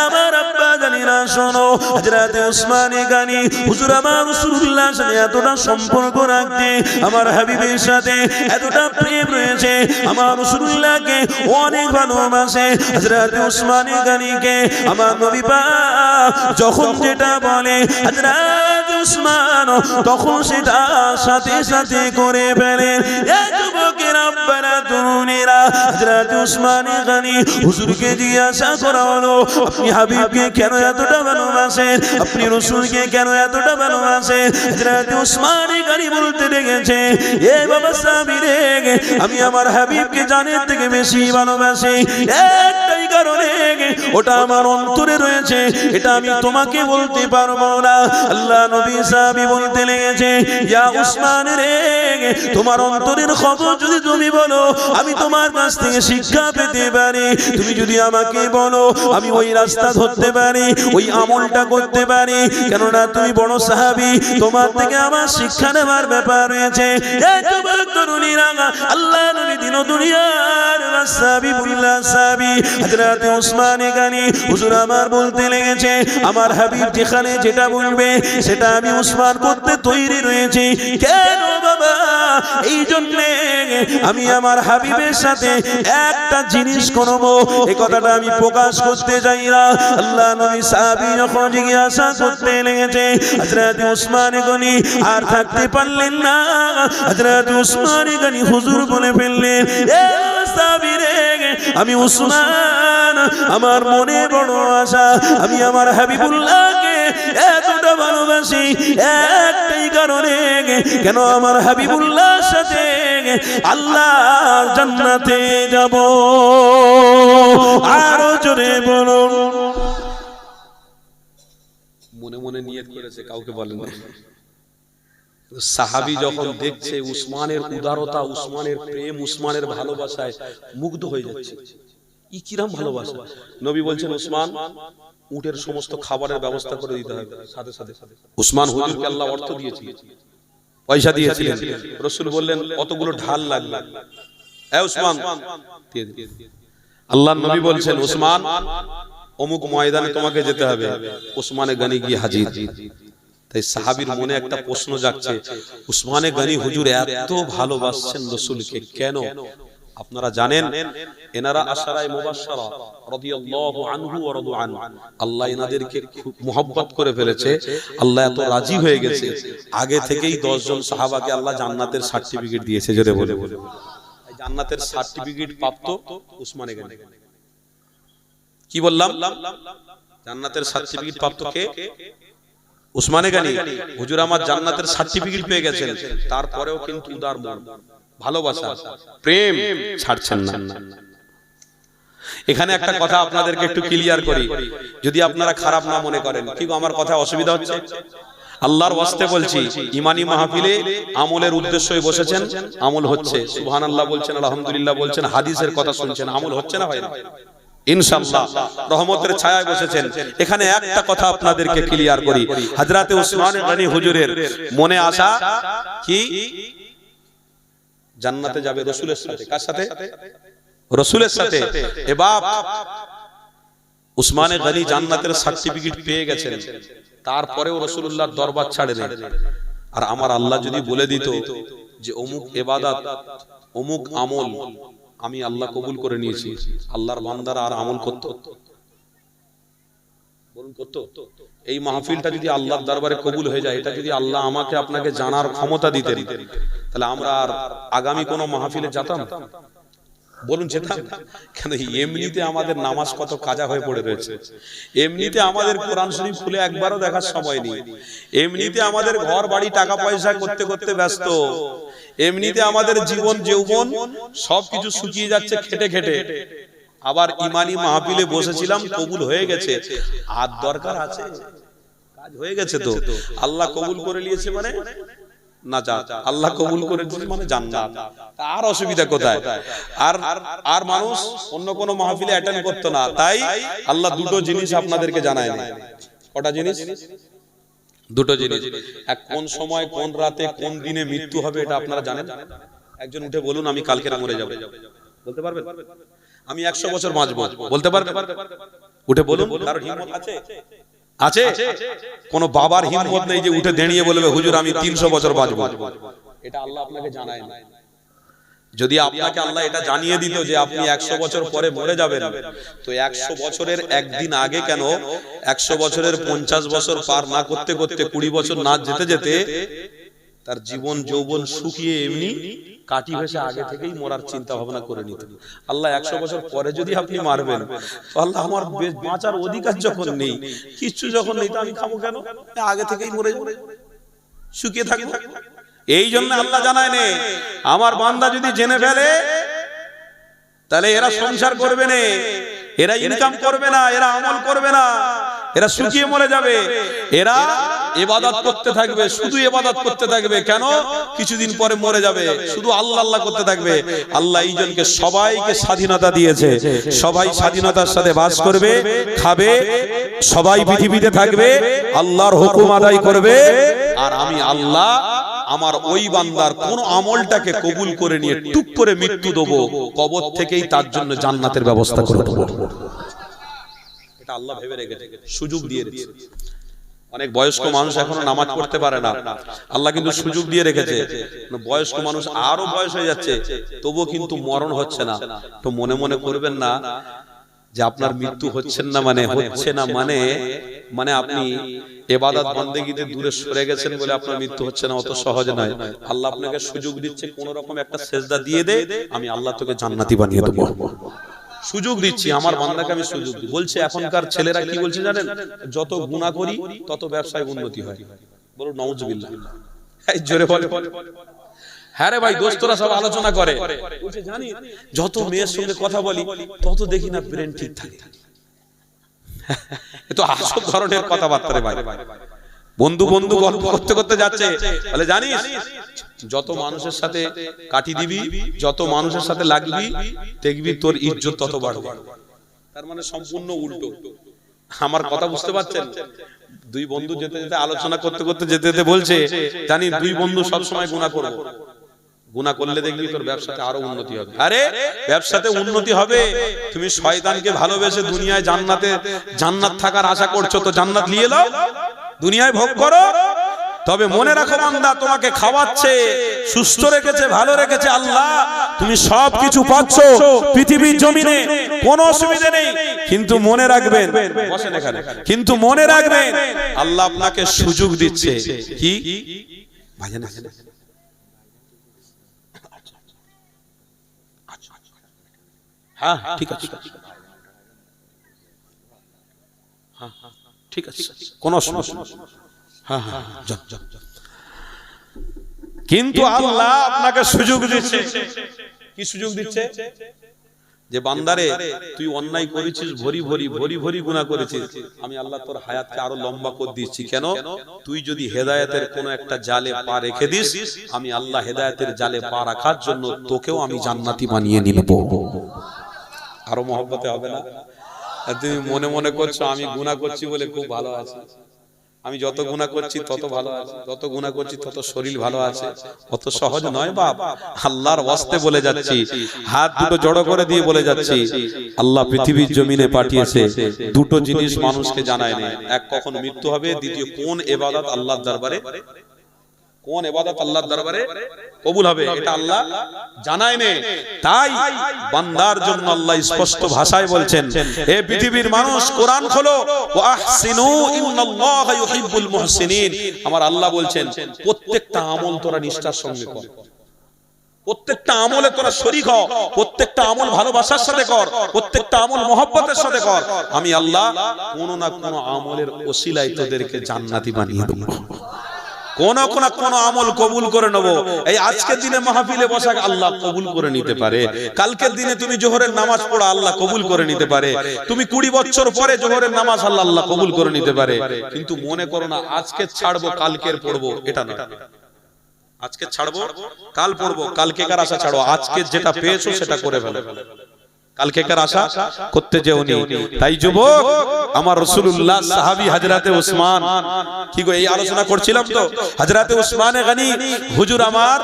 আমার আব্বা জানেরা শোনো, হযরত ওসমান গনি হুজুর আমার রাসূলুল্লাহর সাথে এতটা সম্পর্ক রাখতে, আমার হাবিবের সাথে এতটা প্রেম রয়েছে, আমার রাসূলুল্লাহকে অনেক ভালোবাসে। হযরত ওসমান গনিকে আমার নবী পাক যখন যেটা বলে হযরত ওসমান তখন সেটা সাথে সাথে করে ফেলেন। এ যুবকেরা আব্বারা তরুণীরা হযরত ওসমান গনি হুজুরকে জিজ্ঞাসা করা হলো, আপনি হাবিবকে কেন এতটা ভালোবাসেন, আপনি রাসূলকে কেন এতটা ভালোবাসেন? হযরত ওসমান গনি বলতে লেগেছে, এ বাবা সাহাবী রে, আমি আমার হাবিবকে জানের থেকে বেশি ভালোবাসি একটাই কারণে, ওটা আমার অন্তরে রয়েছে, এটা আমি তোমাকে বলতে পারবো না। আল্লাহ নবী সাহাবী বলতে লেগেছে, ইয়া ওসমান রে, তোমার অন্তরের খবর যদি তুমি বলো আমি তোমার কাছ থেকে শিক্ষা পেতে পারি, তুমি যদি আমাকে বলো আমি ওই রাস্তা ধরতে পারি, ওই আমলটা করতে পারি, কেননা তুমি বড় সাহাবী, তোমার থেকে আমার শিক্ষা নেওয়ার ব্যাপার রয়েছে। এই যুবক তরুণীরা আল্লাহ নবী দিন ও দুনিয়ার হাবিবুল্লাহ সাহাবী হযরত ওসমান গনি হুজুর আমার বলতে লেগেছে, আমার হাবিব যেখানে যেটা বলবে সেটা আমি ওসমান করতে তৈরি রয়েছি। কেন বাবা? এই জন্য আমি আমার হাবিবের সাথে একটা জিনিস করব, এই কথাটা আমি প্রকাশ করতে চাই না। আল্লাহ নবী সাহাবী যখন জিজ্ঞাসা করতে লেগেছে, হযরত ওসমান গনি আর থাকতে পারলেন না, হযরত ওসমান গনি হুজুর বলে ফেললেন, এ সাহাবী রে, আমি ওসমান, আমার মনে বড় আশা, আমি আমার হাবিবুল্লাহকে এতটা ভালোবাসি একটাই কারণে, কেন আমার হাবিবুল্লাহর সাথে আল্লাহর জান্নাতে যাব। আরো জোরে বলুন। মনে মনে নিয়ত করেছে, কাউকে বলেন না। সাহাবী যখন দেখছে উসমানের উদারতা, উসমানের প্রেম, উসমানের ভালোবাসায় মুগ্ধ হয়ে যাচ্ছে। কি কিরম ভালোবাসা! নবী বলছেন, উসমান, উটের সমস্ত খাবারের ব্যবস্থা করে দিতে হবে। সাথে সাথে উসমান হুজুরকে আল্লাহ অর্থ দিয়েছিলেন, পয়সা দিয়েছিলেন। রাসূল বললেন, কতগুলো ঢাল লাগবে, এ উসমান দিয়ে দিন। আল্লাহর নবী বলছেন, উসমান, অমুক ময়দানে তোমাকে যেতে হবে। উসমানে গনি গিয়ে হাজির। তাই সাহাবীর মনে একটা প্রশ্ন জাগছে, উসমানে গনি হুজুর এত ভালোবাসছেন রাসূলকে কেন? আপনারা জানেন, এনারা আশারায়ে মুবাশশারা রাদিয়াল্লাহু আনহু ওয়া রাদু আন, আল্লাহ এনাদেরকে খুব মুহাব্বত করে ফেলেছে, আল্লাহ এত রাজি হয়ে গেছে, আগে থেকেই 10 জন সাহাবাকে আল্লাহ জান্নাতের সার্টিফিকেট দিয়েছে। জোরে বলে, জান্নাতের সার্টিফিকেট প্রাপ্ত উসমানে গনি। কি বললাম? জান্নাতের সার্টিফিকেট প্রাপ্ত কে? উসমানে গনি। হুজুর আমার জান্নাতের সার্টিফিকেট পেয়ে গেছেন, তারপরেও কিন্তু উদার মন, ভালোবাসা, প্রেম ছাড়ছেন না। এখানে একটা কথা আপনাদেরকে একটু ক্লিয়ার করি, যদি আপনারা খারাপ না মনে করেন। কি আমার কথা অসুবিধা হচ্ছে? আল্লাহর ওয়াস্তে বলছি, ইমানি মাহফিলে আমলের উদ্দেশ্যই বসেছেন, আমল হচ্ছে। সুবহানাল্লাহ বলছেন, আলহামদুলিল্লাহ বলছেন, হাদিসের কথা শুনছেন, আমল হচ্ছে না হয় না? ইনশাআল্লাহ রহমতের ছায়ায় বসেছেন। এখানে একটা কথা আপনাদেরকে ক্লিয়ার করি, হযরতে ওসমান গনি হুজুরের মনে আশা কি? জান্নাতে যাবে রাসূলের সাথে। কার সাথে? রাসূলের সাথে। এবার উসমানে গনি জান্নাতের সার্টিফিকেট পেয়ে গেছেন, তারপরেও রাসূলুল্লাহর দরবার ছাড়েনি। আর আমার আল্লাহ যদি বলে দিত যে অমুক ইবাদত, অমুক আমল আমি আল্লাহ কবুল করে নিয়েছি, আল্লাহর বান্দারা আর আমল করত? বলুন করত? এই মাহফিলটা যদি আল্লাহর দরবারে কবুল হয়ে যায়, এটা যদি আল্লাহ আমাকে আপনাকে জানার ক্ষমতা দিতেন, তাহলে আমরা আর আগামী কোন মাহফিলে যেতাম? বলুন যেতাম না কেন? এমনিতে আমাদের নামাজ কত কাজা হয়ে পড়ে রয়েছে, এমনিতে আমাদের কোরআন শরীফ খুলে একবারও দেখার সময় নেই, এমনিতে আমাদের ঘর বাড়ি টাকা পয়সা করতে করতে ব্যস্ত, এমনিতে আমাদের জীবন যৌবন সবকিছু শুকিয়ে যাচ্ছে খেটে খেটে। আবার ইমানি মাহফিলে বসেছিলাম, কবুল হয়ে গেছে, আর দরকার আছে, কাজ হয়ে গেছে তো, আল্লাহ কবুল করে নিয়েছে মানে না যা, আল্লাহ কবুল করে দিয়েছে মানে জান্নাত, আর অসুবিধা কোথায়? আর আর মানুষ অন্য কোন মাহফিলে অ্যাটেন্ড করতো না। তাই আল্লাহ দুটো জিনিস আপনাদেরকে জানায় না। কটা জিনিস? দুটো জিনিস। এক, কোন সময় কোন রাতে কোন দিনে মৃত্যু হবে এটা আপনারা জানেন? একজন উঠে বলুন আমি কালকে মরে যাব, বলতে পারবেন? আমি 100 বছর বাঁচবো, বলতে পারবেন? উঠে বলুন। কারোর হিম্মত আছে? আছে? কোন বাবার হিম্মত নেই যে উঠে দাঁড়িয়ে বলবে হুজুর আমি 300 বছর বাঁচবো। এটা আল্লাহ আপনাকে জানায় না। যদি আপনাকে আল্লাহ এটা জানিয়ে দিত যে আপনি 100 বছর পরে মরে যাবেন, তো 100 বছরের একদিন আগে কেন 100 বছরের 50 বছর পার না করতে করতে 20 বছর না যেতে যেতে তার জীবন যৌবন শুকিয়ে এমনি কাটি ভেসে আগে থেকেই মরার চিন্তা ভাবনা করে নিত। আল্লাহ 100 বছর পরে যদি আপনি মারবেন, তো আল্লাহ আমার বাঁচার অধিকার যখন নেই, কিচ্ছু যখন নেই, তো আমি খাবো কেন? আগে থেকেই মরে যাবো, শুকিয়ে থাকবো। এই জন্য আল্লাহ জানায় নে, আমার বান্দা যদি জেনে ফেলে তাহলে এরা সংসার করবে না, এরা ইনকাম করবে না, এরা আমল করবে না, এরা শুকিয়ে মরে যাবে, এরা ইবাদত করতে থাকবে, শুধু ইবাদত করতে থাকবে। কেন? কিছুদিন পরে মরে যাবে, শুধু আল্লাহ আল্লাহ করতে থাকবে। আল্লাহ এই জনকে সবাইকে স্বাধীনতা দিয়েছে, সবাই স্বাধীনতার সাথে বাস করবে, খাবে, সবাই পৃথিবীতে থাকবে, আল্লাহর হুকুম আদায় করবে। আর আমি আল্লাহ আমার ওই বান্দার কোন আমলটাকে কবুল করে নিয়ে টুক করে মৃত্যু দেবো, কবর থেকেই তার জন্য জান্নাতের ব্যবস্থা করে দেবো। এটা আল্লাহ ভেবে রেখেছে, সুযোগ দিয়ে রেখেছে। অনেক বয়স্ক মানুষ এখনো নামাজ পড়তে পারে না, আল্লাহ কিন্তু সুযোগ দিয়ে রেখেছে। বয়স্ক মানুষ আরো বয়স হয়ে যাচ্ছে, তবুও কিন্তু মরণ হচ্ছে না। তো মনে মনে করবেন না যে আপনার মৃত্যু হচ্ছেন না মানে হচ্ছে না মানে মানে আপনি ইবাদত বন্দেগীতে দূরে সরে গেছেন বলে আপনার মৃত্যু হচ্ছে না, অত সহজ নয়। আল্লাহ আপনাকে সুযোগ দিচ্ছে, কোন রকম একটা সেজদা দিয়ে দে, আমি আল্লাহ তোকে জান্নাতি বানিয়ে দেবো। সুযোগ দিচ্ছি, আমার বান্দাকে আমি সুযোগ দিই। বলছে এখনকার ছেলেরা কি বলছে জানেন? যত গুনাহ করি তত ব্যবসায় উন্নতি হয়। বলো নাউজুবিল্লাহ, এই জোরে বলে। হ্যাঁ রে ভাই, দোস্তরা সব আলোচনা করে, বলছে জানি যত মেয়ের সঙ্গে কথা বলি তত দেখি না ব্রেন ঠিক থাকে। এ তো আসল ধরনের কথাবার্তা রে ভাই। বন্ধু বন্ধু গল্প করতে করতে যাচ্ছে, বলে জানিস যত মানুষের সাথে কাটি দিবি, যত মানুষের সাথে লাগবি, দেখবি তোর ইজ্জত তত বাড়বে। তার মানে সম্পূর্ণ উল্টো। আমার কথা বুঝতে পারছেন? দুই বন্ধু যেতে যেতে আলোচনা করতে করতে যেতে যেতে বলছে, জানি দুই বন্ধু সব সময় গুনাহ করব, গুনাহ করলে দেখবি তোর ব্যবসাতে আরো উন্নতি হবে। আরে ব্যবসাতে উন্নতি হবে, তুমি শয়তানকে ভালোবেসে দুনিয়ায় জান্নাত থাকার আশা করছো, তো জান্নাত নিয়ে নাও, দুনিয়ায় ভোগ করো। তবে মনে রাখো বান্দা, তোমাকে খাওয়াচ্ছে, সুস্থ রেখেছে, ভালো রেখেছে আল্লাহ, তুমি সবকিছু পাচ্ছ পৃথিবীর জমিনে, কোনো অসুবিধা নেই। কিন্তু মনে রাখবেন, বসেন এখানে, কিন্তু মনে রাখবেন আল্লাহ আপনাকে সুযোগ দিচ্ছে। কি ভাইজান? হ্যাঁ ঠিক আছে, হ্যাঁ ঠিক আছে, কোনো সমস্যা। হ্যাঁ হ্যাঁ, কিন্তু আল্লাহ আপনাকে সুযোগ দিচ্ছে। কি সুযোগ দিচ্ছে? যে বান্দারে তুই অন্যায় করেছিস, ভরি ভরি ভরি ভরি গুনাহ করেছিস, আমি আল্লাহ তোর হায়াতকে আরো লম্বা করে দিচ্ছি। কেন? তুই যদি হেদায়েতের কোন একটা জালে পা রেখে দিস, আমি আল্লাহ হেদায়েতের জালে পা রাখার জন্য তোকেও আমি জান্নাতি বানিয়ে নিব। আরো মহব্বতে হবে না? তুমি মনে মনে করছো আমি গুনাহ করছি বলে খুব ভালো আছে, আমি যত গুনাহ করছি তত ভালো আছে, যত গুনাহ করছি তত শরীর ভালো আছে। অত সহজ নয় বাপ। আল্লাহর ওয়াস্তে বলে যাচ্ছি, হাত দুটো জড়ো করে দিয়ে বলে যাচ্ছি, আল্লাহ পৃথিবীর জমিনে পাঠিয়েছে, দুটো জিনিস মানুষকে জানায় না। এক, কখন মৃত্যু হবে, দ্বিতীয় কোন ইবাদত আল্লাহর দরবারে, কোন ইবাদত আল্লাহর দরবারে কবুল হবে, এটা আল্লাহ জানায় না। তাই বান্দার জন্য আল্লাহ স্পষ্ট ভাষায় বলছেন, হে পৃথিবীর মানুষ কোরআন খোলো, ওয়া আহসিনু ইন্নাল্লাহা ইউহিব্বুল মুহসিনিন। আমার আল্লাহ বলছেন প্রত্যেকটা আমল তোরা নিষ্ঠার সঙ্গে কর। প্রত্যেকটা আমলে তোরা শরীক হ, প্রত্যেকটা আমল ভালোবাসার সাথে কর, প্রত্যেকটা আমল মহব্বতের সাথে কর। আমি আল্লাহ কোন না কোন আমলের ওসিলায় তোদেরকে জান্নাতি বানিয়ে দেব, কোন আমল কবুল করে নেব। এই আজকের দিনে মাহফিলে বসা আল্লাহ কবুল করে নিতে পারে, কালকের দিনে তুমি জোহরের নামাজ পড়া আল্লাহ কবুল করে নিতে পারে, তুমি 20 বছর পরে জোহরের নামাজ আল্লাহ কবুল করে নিতে পারে। কিন্তু মনে করো না আজকে ছাড়বো কালকের পড়বো, এটা না। আজকে ছাড়বো কাল পড়বো, কালকে কার আশা ছাড়ো, আজকে যেটা পেয়েছো সেটা করে ফেলো, কালকে কার আশা করতে যেওনি। তাই যুবক আমার রাসূলুল্লাহ সাহাবী হযরতে ওসমান, কি গো এই আলোচনা করছিলাম তো, হযরতে ওসমানে গনি হুজুর আমার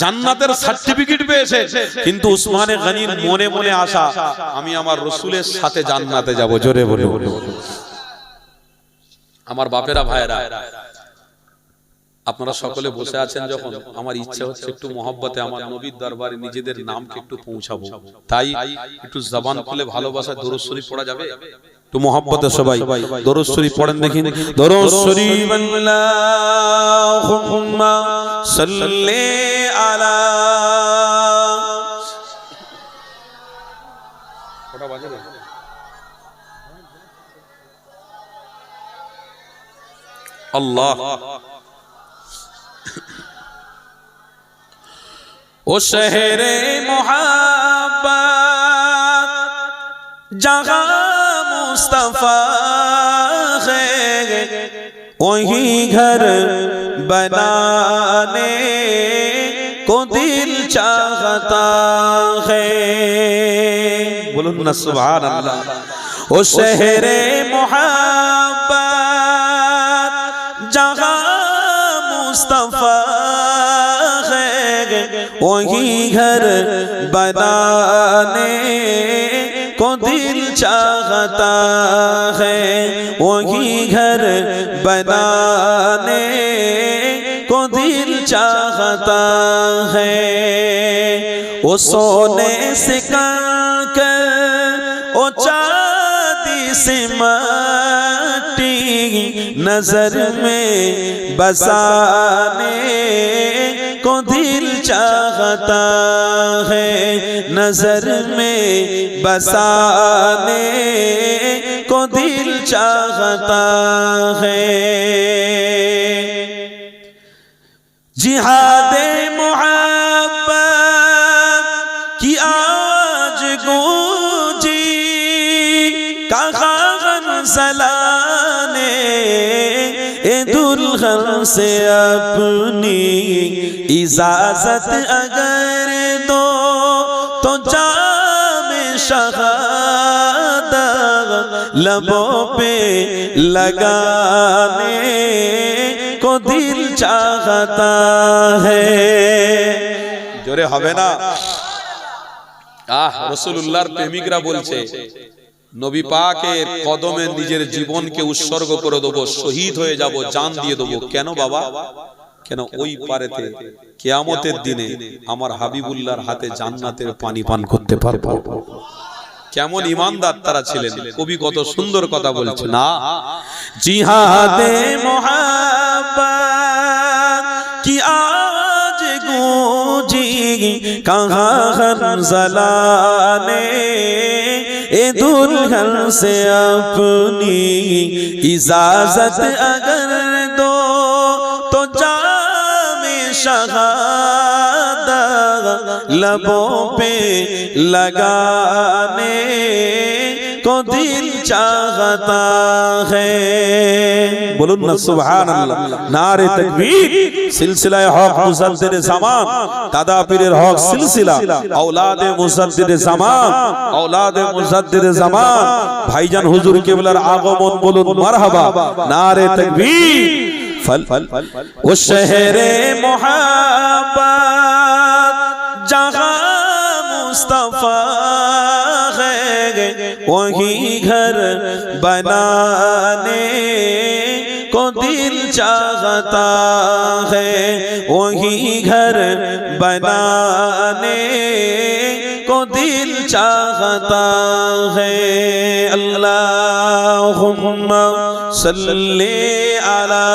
জান্নাতের সার্টিফিকেট পেয়েছে, কিন্তু ওসমানে গনির মনে মনে আশা আমি আমার রাসূলের সাথে জান্নাতে যাব। জোরে বলো আমার বাপেরা ভাইরা, আপনারা সকলে বসে আছেন যখন, আমার ইচ্ছা হচ্ছে একটু মহব্বতে আমার নবীর দরবারে নিজেদের নামকে একটু পৌঁছাবো। তাই একটু জবান খুলে ভালোবাসা দরুদ শরীফ পড়া যাবে? একটু মহব্বতে সবাই দরুদ শরীফ পড়েন দেখি। দরুদ শরীফ আল্লাহুম্মা সাল্লি আলা, কটা বাজে? আল্লাহ ओ शहरे मोहब्बत जहाँ मुस्तफा है, वही घर बनाने को दिल चाहता है। बोलो ना सुभान अल्लाह। ओ शहरे मोहब्बत जहाँ मुस्तफा वही घर बनाने को दिल चाहता है, वही घर बनाने को दिल चाहता है। वो सोने से कंकर, वो चांदी से माटी नजर में बसाने को दिल चाहता है, नजर में बसाने को दिल चाहता है। जिहादे मोहब्बत की आज गूंजी कहा गंसलाने, ए दुल्हन से अपनी इजाजत अगर दो तो जामे शहादत लबों पे लगाने को दिल चाहता है। जोरे হবে না? রাসূলুল্লাহর প্রেমিকরা বলছে নবী পাকের কদমে নিজের জীবনকে উৎসর্গ করে দেব, শহীদ হয়ে যাব, জান দিয়ে দেব। কেন বাবা? কেন ওই পারেতে কিয়ামতের দিনে আমার হাবিবুল্লাহর হাতে জান্নাতের পানি পান করতে পারবো। কেমন ঈমানদার তারা ছিলেন। কবি কত সুন্দর কথা বলছে না, জিহাদে মোহাব্বত কি আজ গूंजी कहाँ गंसलाने, ए दुल्हन से अपनी इजाजत अगर दो तो जामे शहादत लबों पे लगाने को दिल चाहता है। बोलुन ना सुभान अल्लाह। नारे तकबीर। सिलसिला हक मुसद्दिद ज़मान, दादा पीरेर हक सिलसिला औलादे मुसद्दिद ज़मान, औलादे मुसद्दिद ज़मान भाईजान हुजूर किबलार आगमन बोलुन मरहबा। नारे तकबीर। वो शहरे मोहब्बत जहाँ मुस्तफा है, वही घर बनाने को दिल चाहता है, वही घर बनाने को दिल चाहता है। अल्लाहुम्मा सल्ली अला।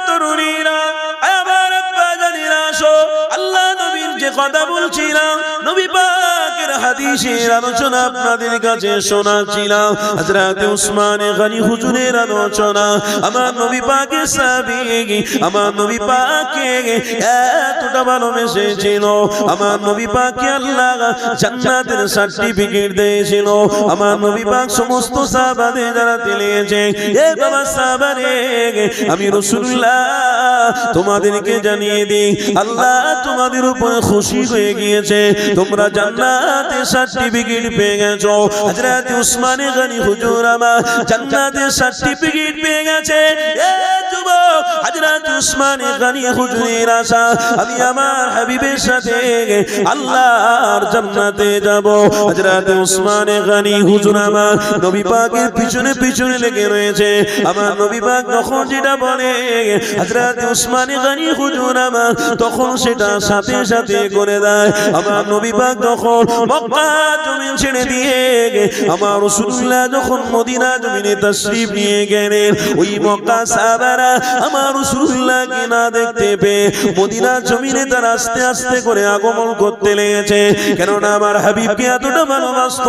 তরুণীরা আমার বাজানিরা আসো, আল্লাহ নবীর যে কথা বলছিলাম, নবী পাকের হাদিসের আলোচনা আপনাদের কাছে শোনাচ্ছিলাম। হযরত উসমান গনি হুজুরের আলোচনা। আমার নবী পাকের সাহাবী, আমার নবী পাককে এতটা ভালোবেসেছিল, আমার নবী পাককে আল্লাহ জান্নাতের সার্টিফিকেট দিয়েছিল। আমার নবী পাক সমস্ত সাহাবাদের যারা দিয়েছে, এ বাবা সাহাবারে, আমি রাসূলুল্লাহ তোমাদেরকে জানিয়ে দিই, আল্লাহ তোমাদের উপর খুশি হয়ে গিয়েছে, তোমরা জান্নাতে সার্টিফিকেট পেয়ে গেছো। হযরত উসমান গনি হুজুর আমার জান্নাতে সার্টিফিকেট পেয়ে গেছে। এ যুবক, হযরত উসমান গনি হুজুরের আশা, আমি আমার হাবিবের সাথে আল্লাহর জান্নাতে যাব। হযরত উসমান গনি হুজুর আমার নবী পাকের পিছনে পিছনে লেগে রয়েছে। আমার নবী পাক তখন যেটা বলে, হযরত উসমান গনি হুজুর আমার তখন সেটা সাথে সাথে করে দেয়। আমার নবী পাক তখন মক্কা জমিন ছেড়ে দিয়ে আমার রাসূলুল্লাহ যখন মদিনা জমিনে তাশরীফ নিয়ে গেলেন, ওই মক্কা সাহাবারা আমার রাসূলুল্লাহকে না দেখতে পেয়ে মদিনা জমিনে তারা আস্তে আস্তে করে আগমন করতে লেগেছে। কেননা আমার হাবিবকে এতটা ভালোবাসত,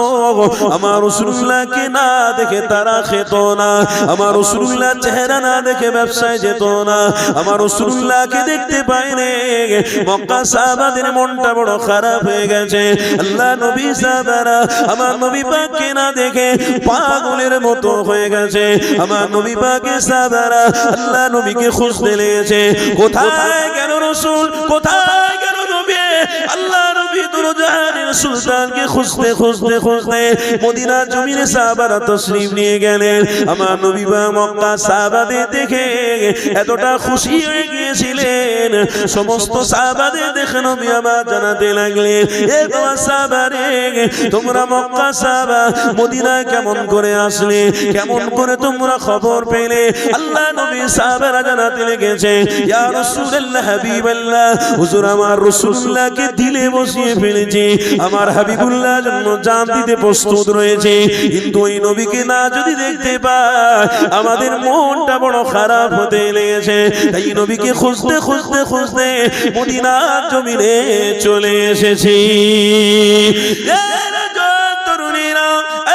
আমার রাসূলুল্লাহকে না দেখে তারা খেত না, আমার রাসূলুল্লাহ চেহারা না দেখে ব্যবসায় যেত না, আমার রাসূলুল্লাহকে দেখতে পায়নি। মক্কা সাহাবাদের মনটা বড় খারাপ হয়ে গেছে। আল্লাহ নবী সাহাবারা আমার নবী পাককে না দেখে পাগলের মতো হয়ে গেছে। আমার নবী পাকের সাহাবারা আল্লাহ নবীকে খুঁজতে লেগেছে, কোথায় গেল রাসূল, কোথায় গেল নবী? আল্লাহ নবী দুরজাহানের সুলতানকে খুঁজতে খুঁজতে খুঁজতে মদিনা জমিনে সাহাবারা তাশরীফ নিয়ে গেলেন। আমার নবী পাক মক্কা সাহাবাদের দেখে এতটা খুশি হয়ে গিয়েছিলেন, সমস্ত সাহাবাদের দেখে নবী আমার জানাতে লাগলেন, এ বাবা সাহাবারে, তোমরা মক্কা সাহাবা মদিনায় কেমন করে আসলে, কেমন করে তোমরা খবর পেলে? আল্লাহ নবী সাহাবারা জানাতে লেগেছে, ইয়া রাসূলুল্লাহ হাবিবাল্লাহ, হুজুর আমার রাসূলুল্লাহকে দিলে বসিয়ে ফেলেছি, আমার হাবিবুল্লাহ জন্য জান দিতে প্রস্তুত রয়েছে, কিন্তু ওই নবীকে না যদি দেখতে পাই আমাদের মনটা বড় খারাপ হতে লেগেছে। তাই নবীকে খুঁজতে খুঁজতে খুঁজতে মদিনার জমিনে চলে এসেছি। তরুণীরা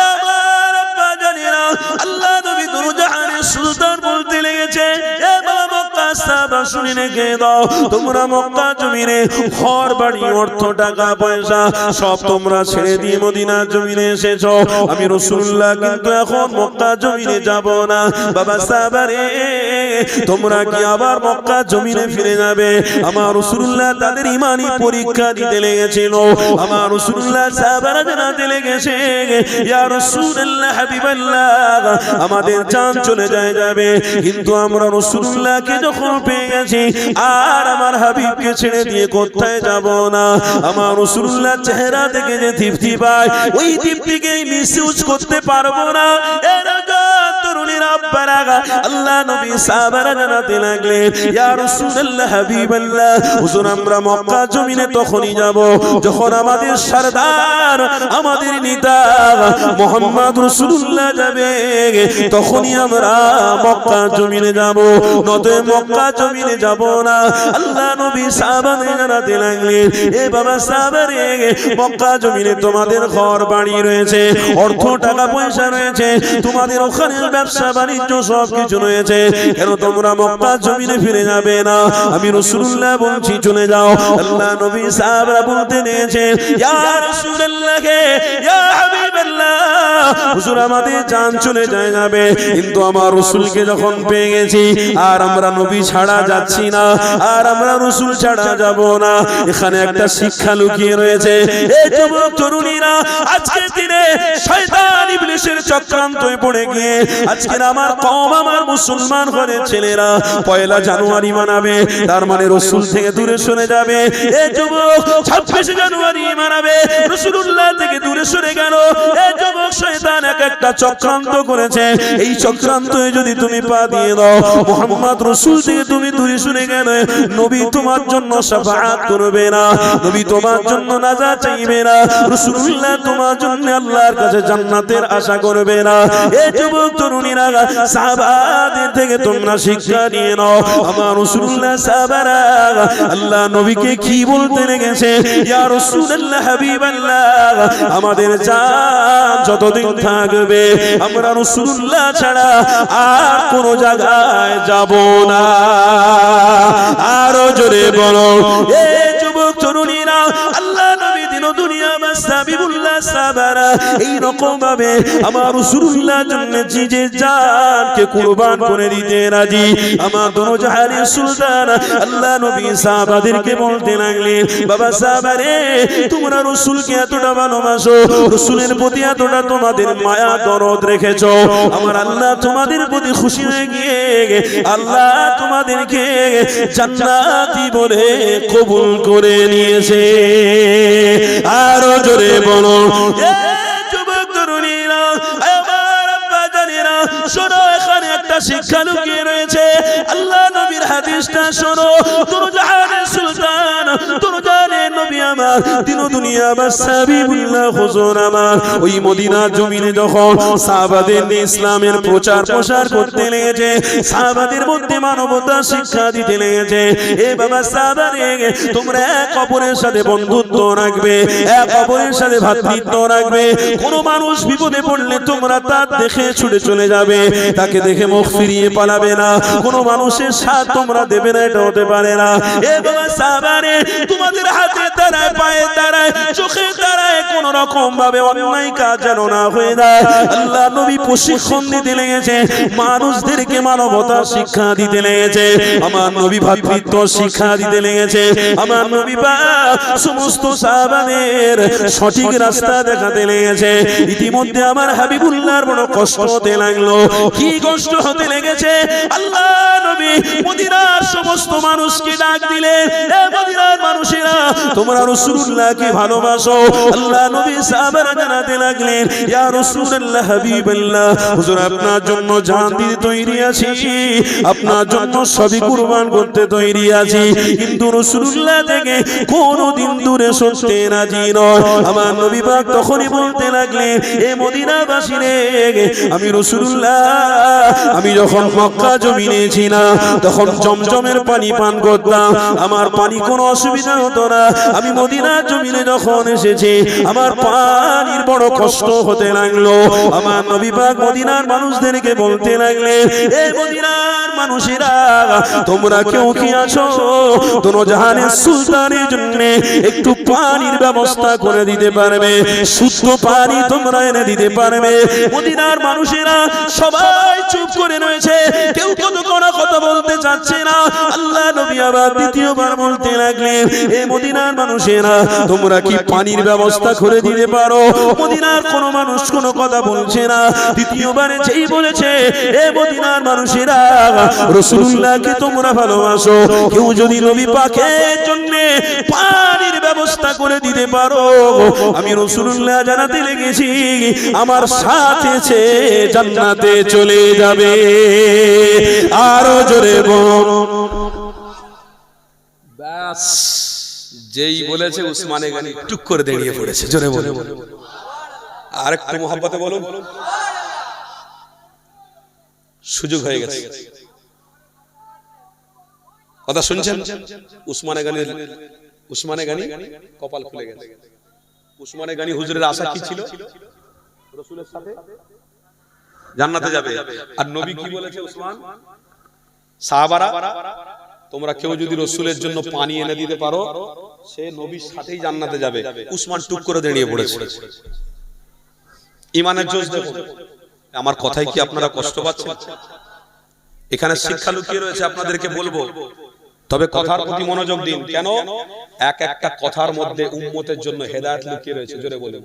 আমার আব্বা জানেরা, আল্লাহ নবী দুরজাহানের সুলতান বলতে লেগেছে, এ মক্কা সাহাবা শুনে রেখে দাও, তোমরা মক্কা জমিনে ঘর বাড়ি অর্থ টাকা পয়সা সব তোমরা ছেড়ে দিয়ে মদিনা জমিনে এসেছো, আমি রাসূলুল্লাহ কিন্তু এখন মক্কা জমিনে যাব না। বাবা সাহাবারে, তোমরা কি আবার মক্কা জমিনে ফিরে যাবে? আমার রাসূলুল্লাহ তাদের ঈমানি পরীক্ষা দিতে লেগেছিল। আমার রাসূলুল্লাহ সাহাবারা জানাতে লেগেছে, ইয়া রাসূলুল্লাহ হাবিবাল্লাহ, আমাদের জান চলে যাবে, কিন্তু আমরা রাসূলুল্লাহকে যখন পেয়ে গেছি আর আমার হাবিবকে ছেড়ে দিয়ে কোথায় যাব না। আমার রাসূলুল্লাহ চেহারা থেকে যে তৃপ্তি পায়, ওই তৃপ্তিকে মিসইউজ করতে পারবো না। তরুণীরা আব্বারা, আল্লাহ নবী সাহাবারা জানাতে লাগলেন, ইয়া রাসূলুল্লাহ হাবিবাল্লাহ, হুজুর আমরা মক্কা জমিনে তখনই যাব যখন আমাদের সরদার, আমাদের নেতা মুহাম্মদ রাসূলুল্লাহ যাবে, তখনই আমরা মক্কা জমিনে যাব, নয়তো মক্কা জমিনে যাব না। আল্লাহ নবী সাহাবাদের জানাতে লাগলেন, এ বাবা সাহাবারে, মক্কা জমিনে তোমাদের ঘর বাড়ি রয়েছে, অর্থ টাকা পয়সা রয়েছে, তোমাদের ওখানে ব্যবসা বাণিজ্য সব কিছু রয়েছে, কেন তোমরা মক্কা জমিনে ফিরে যাবে না? আমি রাসূলুল্লাহ বলছি চলে যাও। আল্লাহ নবী সাহাবারা বলতে নিয়েছেন, ইয়া রাসূলুল্লাহ, ইয়া হাবিবাল্লাহ, হুজুর আমাদের জান চলে যাবে, কিন্তু আমার রাসূলকে যখন পেয়ে গেছি আর আমরা নবী ছাড়া যাচ্ছি না, আর আমরা রাসূল ছাড়া যাব না। এখানে একটা শিক্ষা লুকিয়ে রয়েছে। এই যুবক তরুণীরা, আজকের দিনে শয়তান ইবলিসের চক্রান্তয় পড়ে গিয়ে আজকে আর আমার কওম আমার মুসলমান ঘরের ছেলেরা পয়লা জানুয়ারি মানাবে, তার মানে রাসূল থেকে দূরে সরে যাবে। এ যুবক 26 জানুয়ারি মানাবে, রাসূলুল্লাহ থেকে দূরে সরে গেল। এ যুবক শয়তান এক একটা চক্রান্ত করেছে, এই চক্রান্তে যদি তুমি পা দিয়ে দাও, মুহাম্মদ রাসূল থেকে তুমি দূরে সরে গেলে নবী তোমার জন্য শাফাআত করবে না, নবী তোমার জন্য নাজাত চাইবে না, রাসূলুল্লাহ তোমার জন্য আল্লাহর কাছে জান্নাতের আশা করবে না। এই যুবক তরুণীরা সাহাবাদের থেকে তোমরা শিক্ষা নিয়ে নাও। আমার রাসূলুল্লাহ সাহাবারা আল্লাহ নবীকে কি বলতে লেগেছে, ইয়া রাসূলুল্লাহ হাবিবাল্লাহ, আমাদের জান যতদিন থাকবে আমরা রাসূলুল্লাহ ছাড়া আর কোন জায়গায় যাব না। আরো জোরে বলো এ যুবক তরুণীরা, আল্লাহ নবী দিন দুনিয়া মাসাবিবুল্লাহ সাহাবারা এই রকম ভাবে আমার রাসূলুল্লাহর জন্য যে জানকে কুরবান করে দিতে রাজি। আমার দোনো জাহানের সুলতান আল্লাহ নবী সাহাবাদেরকে বলতে লাগলেন, বাবা সাহাবারে তোমরা রাসূলকে এতটা ভালোবাসো, রাসূলের প্রতি এতটা তোমাদের মায়া দরদ রেখেছো, আমার আল্লাহ তোমাদের প্রতি খুশি হয়ে গিয়ে আল্লাহ তোমাদেরকে জান্নাতি বলে কবুল করে নিয়েছে। আরো জোরে বলো এ যুবক তরুণীরা, আমার আব্বা জানেরা, শোনো এখানে একটা শিক্ষা লুকিয়ে রয়েছে। আল্লাহ নবীর হাদিসটা শোনো, তোর জাহানের সুলতান, তোর জাহানের নবী আমার দিন দুনিয়া মাসাবিবুল্লাহ হুজুর আমার ওই মদিনার জমিনে যখন সাহাবাদের ইসলামের প্রচার প্রসার করতে লেগেছে, সাহাবাদের মধ্যে মানবতার শিক্ষা দিতে লেগেছে। এ বাবা সাহাবারে তোমরা এক অপরের সাথে বন্ধুত্ব রাখবে, এক অপরের সাথে ভ্রাতৃত্ব রাখবে। কোন মানুষ বিপদে পড়লে তোমরা তার দেখে ছুটে চলে যাবে, তাকে দেখে মুখ ফিরিয়ে পালাবে না, কোন মানুষের সাথ তোমরা দেবে না, এটা হতে পারে না। এ বাবা সাহাবারে তোমাদের হাতে দাঁড়ায়, পায়ে দাঁড়ায়, চোখে দাঁড়ায় কোন রকম ভাবে অন্যায় কাজ যেন না হয়ে যায়। আল্লাহ নবী প্রশিক্ষণ দিতে লেগেছে, মানুষদেরকে মানবতার শিক্ষা দিতে লেগেছে, আমার নবী ভ্রাতৃত্ব শিক্ষা দিতে লেগেছে, আমার নবী পাক সমস্ত সাহাবাদের সঠিক রাস্তা দেখাতে লেগেছে। ইতিমধ্যে আমার হাবিবুল্লাহর বড় কষ্ট হতে লাগলো। কি কষ্ট হতে লেগেছে? আল্লাহ নবী মদিনার সমস্ত মানুষকে ডাক দিলেন, এ মদিনার মানুষেরা তোমরা রাসূলুল্লাহকে ভালোবাসো। আল্লাহ নবী সাহাবারা জানাতে লাগলেন, ইয়া রাসূলুল্লাহ হাবিবাল্লাহ, হুজুর আপনার জন্য জান দিতে তৈরি আছি, আপনার জন্য সবই কুরবান করতে তৈরি আছি, কিন্তু রাসূলুল্লাহ থেকে কোনদিন দূরে সরতে রাজি নয়। আমার নবী পাক তখনই বলতে লাগলেন, এ মদিনাবাসী রে, আমি রাসূলুল্লাহ আমি যখন মক্কা জমিনে ছিলাম তখন জমজমের পানি পান করতাম, আমার পানি কোনো অসুবিধা হতো না। আমি মদিনার জমিনে যখন এসেছি আমার পানির বড় কষ্ট হতে লাগলো। আমার নবী পাক মদিনার মানুষদেরকে বলতে লাগলেন, এ মদিনার মানুষেরা তোমরা কেউ কি আছো দোনো জাহানের সুলতানের জন্য একটু পানির ব্যবস্থা করে দিতে পারবে, শুদ্ধ পানি তোমরা এনে দিতে পারবে? মদিনার মানুষেরা সবাই চুপ করে রয়েছে, কেউ কোনো কথা বলতে চাচ্ছে না। আল্লাহ নবী আবার দ্বিতীয়বার বলতে লাগলেন, এ মদিনার মানুষেরা তোমরা কি পানির ব্যবস্থা করে দিতে পারো? মদিনার কোন মানুষ কোনো কথা বলছে না। দ্বিতীয়বারে যেই বলেছে, এ মদিনার মানুষেরা রাসূলুল্লাহকে তোমরা ভালোবাসো, কেউ যদি নবী পাকের জন্য পানির ব্যবস্থা করে দিতে পারো, আমি রাসূলুল্লাহ জানাতে লেগেছি আমার সাথে সে জান্নাতে চলে যাবে। আরো জোরে বল। ব্যাস যেই বলেছে উসমানে গনি টুক করে দাঁড়িয়ে পড়েছে। জোরে বলে আর একটু মোহাব্বতে বলুন, সুযোগ হয়ে গেছে। কথা শুনছেন? উসমানে গনি কপাল খুলে গেছে। উসমানে গনি হুজুরের আশা কি ছিল? রাসূলের সাথে জান্নাতে যাবে। আর নবী কি বলেছে? উসমান সাহাবারা তোমরা কেউ যদি রাসূলের জন্য পানি এনে দিতে পারো সে নবীর সাথেই জান্নাতে যাবে। উসমান টুক করে দাঁড়িয়ে পড়েছে। ঈমানের জোশ দেখুন। আমার কথাই কি আপনারা কষ্ট পাচ্ছেন? এখানে শিক্ষা লুকিয়ে রয়েছে, আপনাদেরকে বলবো, তবে কথার প্রতি মনোযোগ দিন। কেন? এক একটা কথার মধ্যে উম্মতের জন্য হেদায়েত লুকিয়ে রয়েছে। জোরে বলে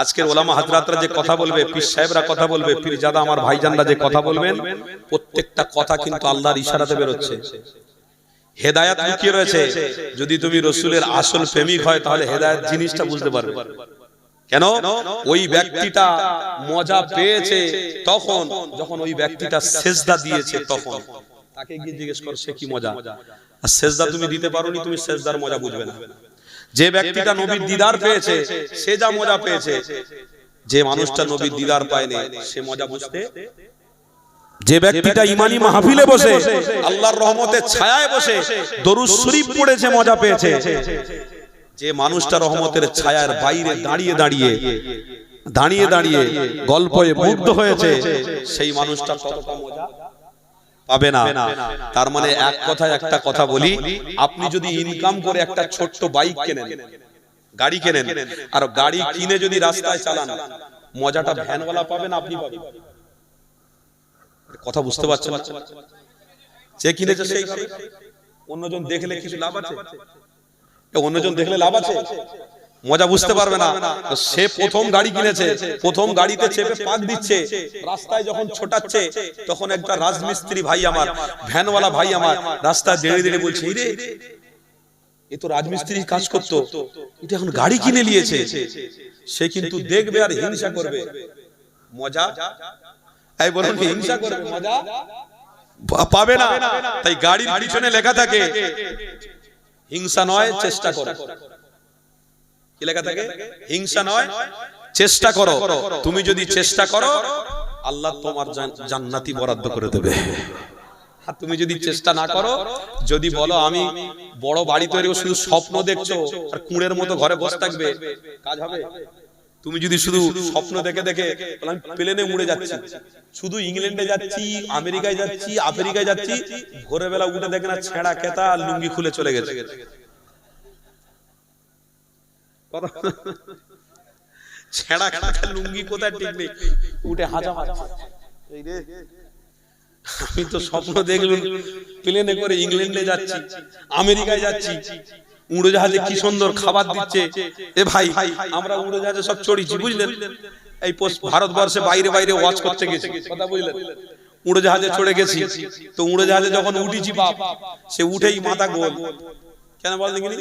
আজকের ওলামা হাজরাতরা যে কথা বলবে, পীর সাহেবরা কথা বলবে, পীরজাদা আমার ভাইজানরা যে কথা বলবেন, প্রত্যেকটা কথা কিন্তু আল্লাহর ইশারাতে বেরোচ্ছে। হেদায়েত লুকিয়ে রয়েছে। যদি তুমি রাসূলের আসল প্রেমিক হয় তাহলে হেদায়েত জিনিসটা বুঝতে পারবে। কেন? ওই ব্যক্তিটা মজা পেয়েছে তখন যখন ওই ব্যক্তিটা সেজদা দিয়েছে, তখন তাকে গিয়ে জিজ্ঞেস কর সে কি মজা। আর সেজদা তুমি দিতে পারোনি, তুমি সেজদার মজা বুঝবে না। যে ব্যক্তিটা নবীর দিদার পেয়েছে সে যা মজা পেয়েছে, যে মানুষটা নবীর দিদার পায়নি সে মজা বুঝতে। যে ব্যক্তিটা ইমানি মাহফিলে বসে আল্লাহর রহমতের ছায়ায় বসে দরুদ শরীফ পড়েছে মজা পেয়েছে, যে মানুষটা রহমতের ছায়ার বাইরে দাঁড়িয়ে দাঁড়িয়ে গল্পে মুগ্ধ হয়েছে সেই মানুষটা ততটা মজা পাবে না। তার মানে এক কথায় একটা কথা বলি, আপনি যদি ইনকাম করে একটা ছোট্ট বাইক কেনেন, গাড়ি কেনেন, আর গাড়ি কিনে যদি রাস্তায় চালান, মজাটা ভ্যানওয়ালা পাবেন আপনি পাবেন। কথা বুঝতে পারছেন? যে কিনেছে সেই অন্যজন দেখলে কিছু লাভ আছে? অন্যজন দেখলে লাভ আছে? মজা বুঝতে পারবে না। সে প্রথম গাড়ি কিনেছে, প্রথম গাড়িতে চেপে পাক দিচ্ছে, রাস্তায় যখন ছোটাচ্ছে তখন একটা রাজমিস্ত্রি ভাই আমার, ভ্যানওয়ালা ভাই আমার রাস্তায় দাঁড়িয়ে দাঁড়িয়ে বলছে, এই রে এ তো রাজমিস্ত্রি কাজ করতো, এটা এখন গাড়ি কিনে নিয়েছে। সে কিন্তু দেখবে আর হিংসা করবে। মজা এই বলুন, হিংসা করবে, মজা পাবে না। তাই গাড়ির পিছনে লেখা থাকে হিংসা নয় চেষ্টা করো। কি লেখা থাকে? হিংসা নয় চেষ্টা করো। তুমি যদি চেষ্টা করো আল্লাহ তোমার জান্নাতি বরাদ্দ করে দেবে। আর তুমি যদি চেষ্টা না করো, যদি বলো আমি বড় বাড়ি তৈরি শুধু স্বপ্ন দেখছো আর কুঁড়ের মতো ঘরে বসে থাকবে, কাজ হবে? তুমি যদি শুধু স্বপ্ন দেখে দেখে আমি প্লেনে উড়ে যাচ্ছি, শুধু ইংল্যান্ডে যাচ্ছি, আমেরিকায় যাচ্ছি, আফ্রিকায় যাচ্ছি, ভোরের বেলা উঠে দেখে না ছেঁড়া কেতা আর লুঙ্গি খুলে চলে গেছে। ছেঁড়া কেতা লুঙ্গি কোথায় ঠিক নেই, উঠে হাজা মারছে। এই রে আমি তো স্বপ্ন দেখলাম প্লেনে করে ইংল্যান্ডে যাচ্ছি, আমেরিকায় যাচ্ছি, উড়োজাহাজে কি সুন্দর খাবার দিচ্ছে। এ ভাই আমরা উড়োজাহাজে সব চড়িছি, বুঝলেন? এই ভারতবর্ষে বাইরে বাইরে ওয়াচ করতে গেছি, কথা বুঝলেন? উড়োজাহাজে চড়ে গেছি, তো উড়োজাহাজে যখন উঠেছি বাপ, সে উঠেই মাথা গোল। কেন বল দেখিনি?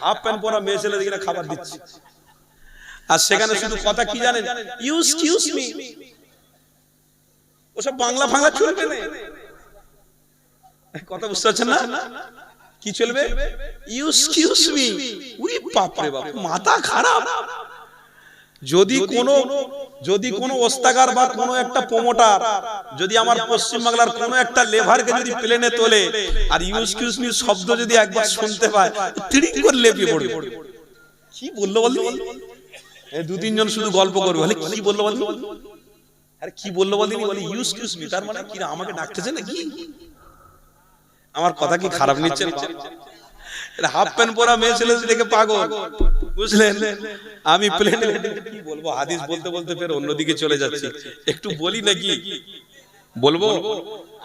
হাফ প্যান্ট পরা মেয়ে ছেলে দেখি খাবার দিচ্ছে। আর সেখানে শুধু কথা কি জানেন? Excuse me. ওসব বাংলা ফাংলা চলবে না, কথা বুঝতে পারছেন না? কি চলবে? Excuse me. উরি বাপ রে বাপ, মাথা খারাপ। যদি কোনো ওস্তাগার বা কোনো একটা প্রমোটার যদি আমার পশ্চিম বাংলার কোনো একটা লেভারকে যদি প্লেনে তোলে আর এক্সকিউজ মি শব্দ যদি একবার শুনতে পায়, তিড়িং করে লেপিয়ে পড়বে। কি বললো বললি? এই দু তিনজন শুধু গল্প করবে, বলে কি বললো বললি? আরে কি বললো বললি? বলে এক্সকিউজ মি, তার মানে কি আমাকে ডাকতেছে নাকি? আমার কথা কি খারাপ নিচ্ছেন? হাফ প্যান্ট পরা মেয়ে ছেলে দেখে পাগল, বুঝলেন? আমি প্লেনে কি বলবো, হাদিস বলতে বলতে ফের অন্যদিকে চলে যাচ্ছি। একটু বলি নাকি? বলবো।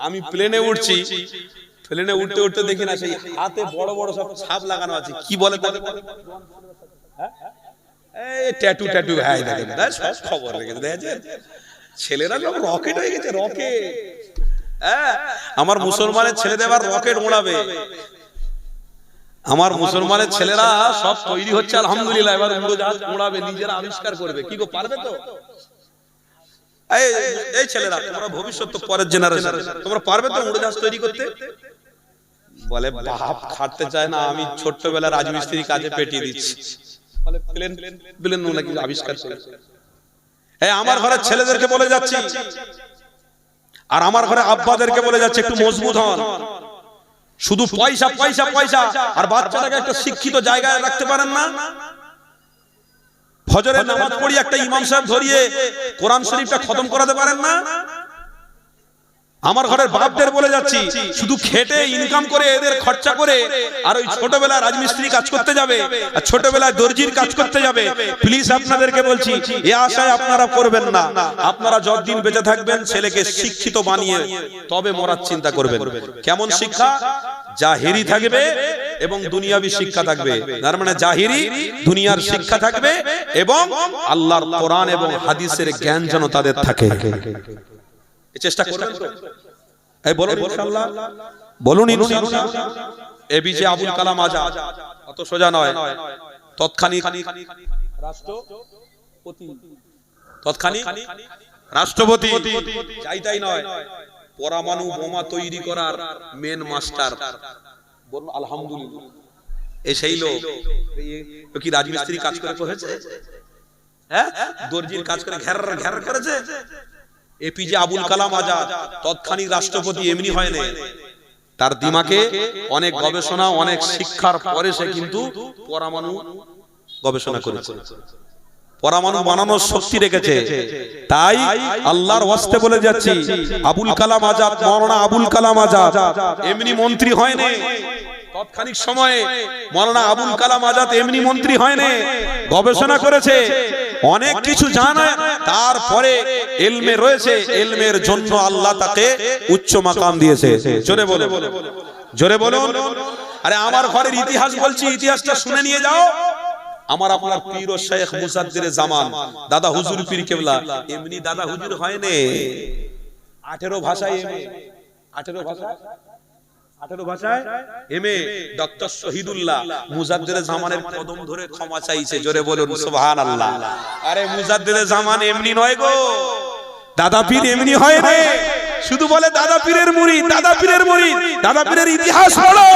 আমি প্লেনে উঠছি, প্লেনে উঠতে উঠতে দেখি না সেই হাতে বড় বড় সব ছাপ লাগানো আছে। কি বলে? এই ট্যাটু ট্যাটু। হ্যাঁ দেখেন, সব খবর রেখেছে, দেখেছেন? ছেলেরা সব রকেট হয়ে গেছে, রকেট। হ্যাঁ, আমার মুসলমানের ছেলেদের আবার রকেট উড়াবে। আমার মুসলমানের ছেলেরা সব তৈরি হচ্ছে আলহামদুলিল্লাহ, এবার উড়োজাহাজ উড়াবে, নিজেরা আবিষ্কার করবে। কি গো, পারবে তো? এই ছেলেরা তোমরা ভবিষ্যৎ, তো পরের জেনারেশন, তোমরা পারবে তো উড়োজাহাজ তৈরি করতে? বলে বাপ খাটতে চায় না, আমি ছোট্টবেলা রাজমিস্ত্রি কাজে পেটিয়ে দিচ্ছি। বলে প্লেন নাকি আবিষ্কার করেছে। এই আমার ঘরের ছেলেদেরকে বলে যাচ্ছি, আর আমার ঘরে আব্বাদেরকে বলে যাচ্ছে, একটু মজবুত হন। শুধু পয়সা পয়সা পয়সা, আর বাচ্চাটাকে একটা শিক্ষিত জায়গায় রাখতে পারেন না। ফজরের নামাজ পড়ি একটা ইমাম সাহেব ধরিয়ে কোরআন শরীফটা খতম করাতে পারেন না। আমার ঘরের বাপদের বলে যাচ্ছি, শুধু খেটে ইনকাম করে এদের খরচা করে আর ওই ছোটবেলায় রাজমিস্ত্রি কাজ করতে যাবে, আর ছোটবেলায় দর্জির কাজ করতে যাবে। প্লিজ আপনাদেরকে বলছি, এই আশায় আপনারা করবেন না। আপনারা যতদিন বেঁচে থাকবেন ছেলেকে শিক্ষিত বানিয়ে তবে মরার চিন্তা করবেন। কেমন শিক্ষা? জাহেরি থাকবে, এবং দুনিয়াবি শিক্ষা থাকবে। তার মানে জাহিরি দুনিয়ার শিক্ষা থাকবে এবং আল্লাহর কোরআন এবং হাদিসের জ্ঞান যেন তাদের থাকে। এই চেষ্টা করবেন তো? এই বলুন ইনশাআল্লাহ, বলুন ইনশাআল্লাহ। এপিজে আবুল কালাম আজাদ অত সোজা নয়, তৎক্ষণিক রাষ্ট্রপতি যাই তাই নয়, পরমাণু বোমা তৈরি করার মেন মাস্টার। বলুন আলহামদুলিল্লাহ। এই সেই লোক কি রাজমিস্ত্রি কাজ করে করেছে? হ্যাঁ, দর্জির কাজ করে ঘের ঘের করেছে? এপিজে আবুল কালাম আজাদ তৎক্ষণিক রাষ্ট্রপতি এমনি হয় না। তার দিমাগে অনেক গবেষণা, অনেক শিক্ষার পরে সে কিন্তু পরমাণু গবেষণা করেছে, পরমাণু বানানোর শক্তি রেখেছে। তাই আল্লাহর ওয়াস্তে বলে যাচ্ছি, আবুল কালাম আজাদ, মাওলানা আবুল কালাম আজাদ এমনি মন্ত্রী হয় না। তৎক্ষণিক সময়ে মাওলানা আবুল কালাম আজাদ এমনি মন্ত্রী হয় না, গবেষণা করেছে, অনেক কিছু জানে, তারপরে ইলমে রয়েছে। ইলমের জন্য আল্লাহ তাকে উচ্চ মাকাম দিয়েছে। জোরে বলো, জোরে বলুন। আরে আমার ঘরের ইতিহাস বলছি, ইতিহাসটা শুনে নিয়ে যাও। আমার আপনার পীর ও শেখ মুজাদ্দিরে জামান দাদা হুজুর পীর কেবলা এমনি দাদা হুজুর হয় না। 18 ভাষায় এমএ, 18 ভাষায় এমএ ডক্টর শহীদুল্লাহ মুজাদ্দিরে জামানের কদম ধরে ক্ষমা চাইছে। জোরে বলুন সুবহানাল্লাহ। আরে মুজাদ্দিরে জামান এমনি নয় গো, দাদা পীর এমনি হয় না। শুধু বলে দাদা পীরের মুরিদ, দাদা পীরের মুরিদ। দাদা পীরের ইতিহাস পড়ো,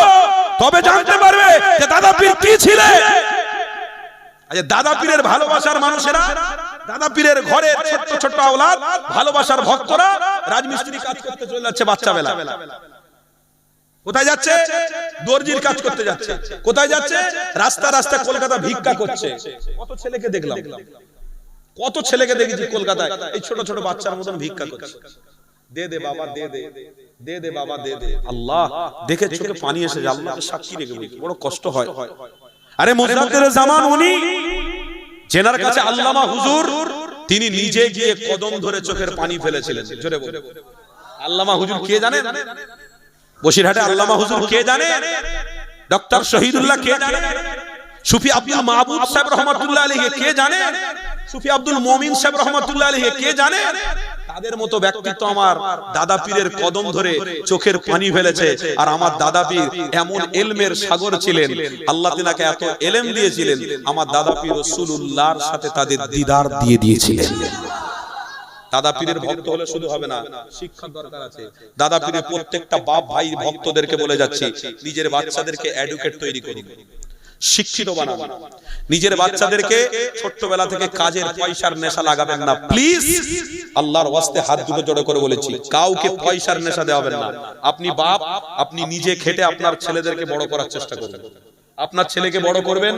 তবে জানতে পারবে যে দাদা পীর কি ছিলেন। দাদা পীরের ভালোবাসার মানুষেরা, দাদা পীরের ঘরে ছোট্ট ছোট্ট আওলাদ, ভালোবাসার ভক্তরা রাজমিস্ত্রি কাজ করতে চলে যাচ্ছে বাচ্চা বেলা। কোথায় যাচ্ছে? দর্জির কাজ করতে যাচ্ছে। কোথায় যাচ্ছে? রাস্তা রাস্তা কলকাতা ভিক্ষা করছে। কত ছেলেকে দেখলাম, কত ছেলেকে দেখেছি কলকাতায় এই ছোট ছোট বাচ্চার মতন ভিক্ষা করছে। দে দে বাবা, দে দে, দে দে বাবা, দে দে। আল্লাহ দেখে চোখে পানি এসে যায়। আল্লাহকে সাক্ষী রেখে বলি, বড় কষ্ট হয়। আরে মুজাদ্দিরে জামান উনি, জেনার কাছে আল্লামা হুজুর, তিনি নিজে গিয়ে কদম ধরে চোখের পানি ফেলেছিলেন। জোরে বলুন। আল্লামা হুজুর কে জানেন? বসিরহাটে আল্লামা হুজুর কে জানেন? ডক্টর শহীদুল্লাহ কে জানেন? সুফি আব্দুল মাহবুব সাহেব রহমাতুল্লাহ আলাইহি কে জানেন? সুফি আব্দুল মুমিন সাহেব রহমাতুল্লাহ আলাইহি কে জানেন? তাদের মতো ব্যক্তিত্ব আমার দাদা পীরের কদম ধরে চোখের পানি ফেলেছে। আর আমার দাদা পীর এমন ইলমের সাগর ছিলেন, আল্লাহ তিনাকে এত ইলম দিয়েছিলেন, আমার দাদা পীর রাসূলুল্লাহর সাথে তাদের দিদার দিয়ে দিয়েছিলেন। দাদা পীরের ভক্ত হলে শুধু হবে না, শিক্ষা দরকার আছে। দাদা পীরের প্রত্যেকটা বাপ ভাই ভক্তদেরকে বলে যাচ্ছি, নিজের বাচ্চাদেরকে এডুকেট তৈরি করুন, শিক্ষিত বানান। নিজের বাচ্চাদেরকে ছোট্টবেলা থেকে কাজের পয়সার নেশা লাগাবেন না প্লিজ। আল্লাহর ওয়াস্তে হাত দুটো জোড়ো করে বলেছি, কাউকে পয়সার নেশা দেওয়াবেন না। আপনি বাপ, আপনি নিজে খেটে আপনার ছেলেদেরকে বড় করার চেষ্টা করবেন। আপনার ছেলেকে বড় করবেন,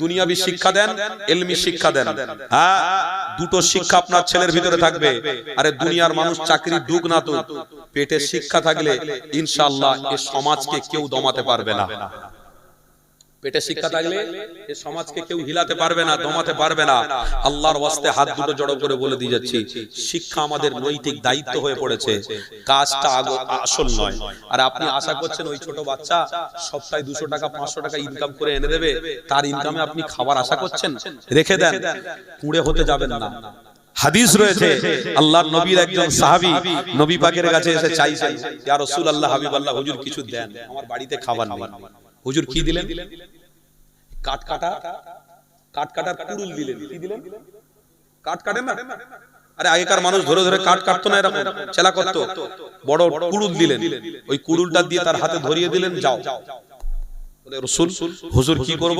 দুনিয়াবি শিক্ষা দেন, ইলমি শিক্ষা দেন। হ্যাঁ, দুটো শিক্ষা আপনার ছেলের ভিতরে থাকবে। আরে দুনিয়ার মানুষ চাকরি দুক না তো, পেটে শিক্ষা থাকলে ইনশাআল্লাহ এই সমাজকে কেউ দমাতে পারবে না। পেটে শিক্ষা থাকলে এই সমাজকে কেউ হিলাতে পারবে না, দমাতে পারবে না। আল্লাহর ওয়াস্তে হাত দুটো জড়ো করে বলে দিয়ে যাচ্ছি, শিক্ষা আমাদের নৈতিক দায়িত্ব হয়ে পড়েছে, কাজটা আসল নয়। আর আপনি আশা করছেন ওই ছোট বাচ্চা সপ্তাহে 200 টাকা 500 টাকা ইনকাম করে এনে দেবে, তার ইনকামে আপনি খাবার আশা করছেন? রেখে দেন, কুঁড়ে হতে যাবেন না। হাদিস রয়েছে, আল্লাহর নবীর একজন সাহাবী নবী পাকের কাছে এসে চাইছেন, ইয়া রাসূলুল্লাহ, হাবিবাল্লাহ, হুজুর কিছু দেন, আমার বাড়িতে খাবার নেই। হুজুর কি দিলেন? কাটার কুড়ুল দিলেন। কি দিলেন? কাট কাটে না? আরে আগেকার মানুষ ধরে ধরে কাট কাটতো না, এরকম চেলা করতো, বড় কুড়ুল দিলেন। ওই কুড়ুলটা দিয়ে তার হাতে ধরিয়ে দিলেন, যাও। বলে রাসূল, হুজুর কি করব?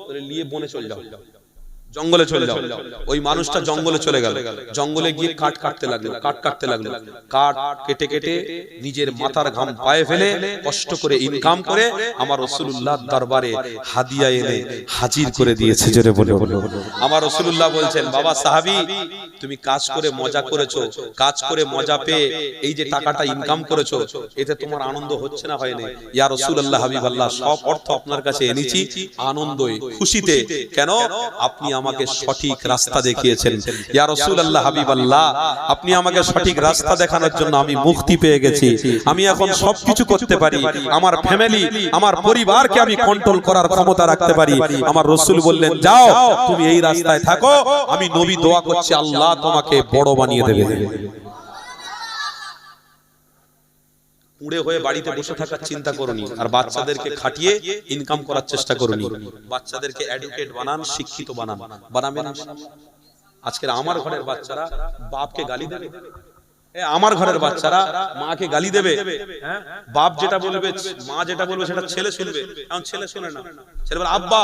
বলে নিয়ে বনে চলে যাও, জঙ্গলে চলে যাও। ওই মানুষটা জঙ্গলে চলে গেল, জঙ্গলে গিয়ে কাট কাটতে লাগলো, কাট কেটে কেটে নিজের মাথার ঘাম পায়ে ফেলে কষ্ট করে ইনকাম করে আমার রাসূলুল্লাহর দরবারে হাদিয়া এনে হাজির করে দিয়েছে। জোরে বলে আমার রাসূলুল্লাহ বলছেন, বাবা সাহাবী, তুমি কাজ করে মজা করেছো, কাজ করে মজা পেয়ে এই যে টাকাটা ইনকাম করেছো, এতে তোমার আনন্দ হচ্ছে না? হয়নি? ইয়া রাসূলুল্লাহ, হাবিবাল্লাহ, সব অর্থ আপনার কাছে এনেছি আনন্দে, খুশিতে। কেন? আপনি আমাকে সঠিক রাস্তা দেখিয়েছেন। ইয়া রাসূলুল্লাহ, হাবিবাল্লাহ, আপনি আমাকে সঠিক রাস্তা দেখানোর জন্য আমি মুক্তি পেয়ে গেছি। আমি এখন সবকিছু করতে পারি, আমার ফ্যামিলি, আমার পরিবারকে আমি কন্ট্রোল করার ক্ষমতা রাখতে পারি। আমার রাসূল বললেন, যাও তুমি এই রাস্তায় থাকো, আমি নবী দোয়া করছি আল্লাহ তোমাকে বড় বানিয়ে দেবে। উড়ে হয়ে বাড়িতে বসে থাকার চিন্তা করুনি, আর বাচ্চাদেরকে খাটিয়ে ইনকাম করার চেষ্টা করুনি। বাচ্চাদেরকে এডুকেট বানান, শিক্ষিত বানান, বানাবেন। আজকের আমার ঘরের বাচ্চারা বাপকে গালি দেবে, আমার ঘরের বাচ্চারা মাকে গালি দেবে। বাপ যেটা বলবে, মা যেটা বলবে সেটা ছেলে শুনবে। এখন ছেলে শুনে না, ছেলে বলে আব্বা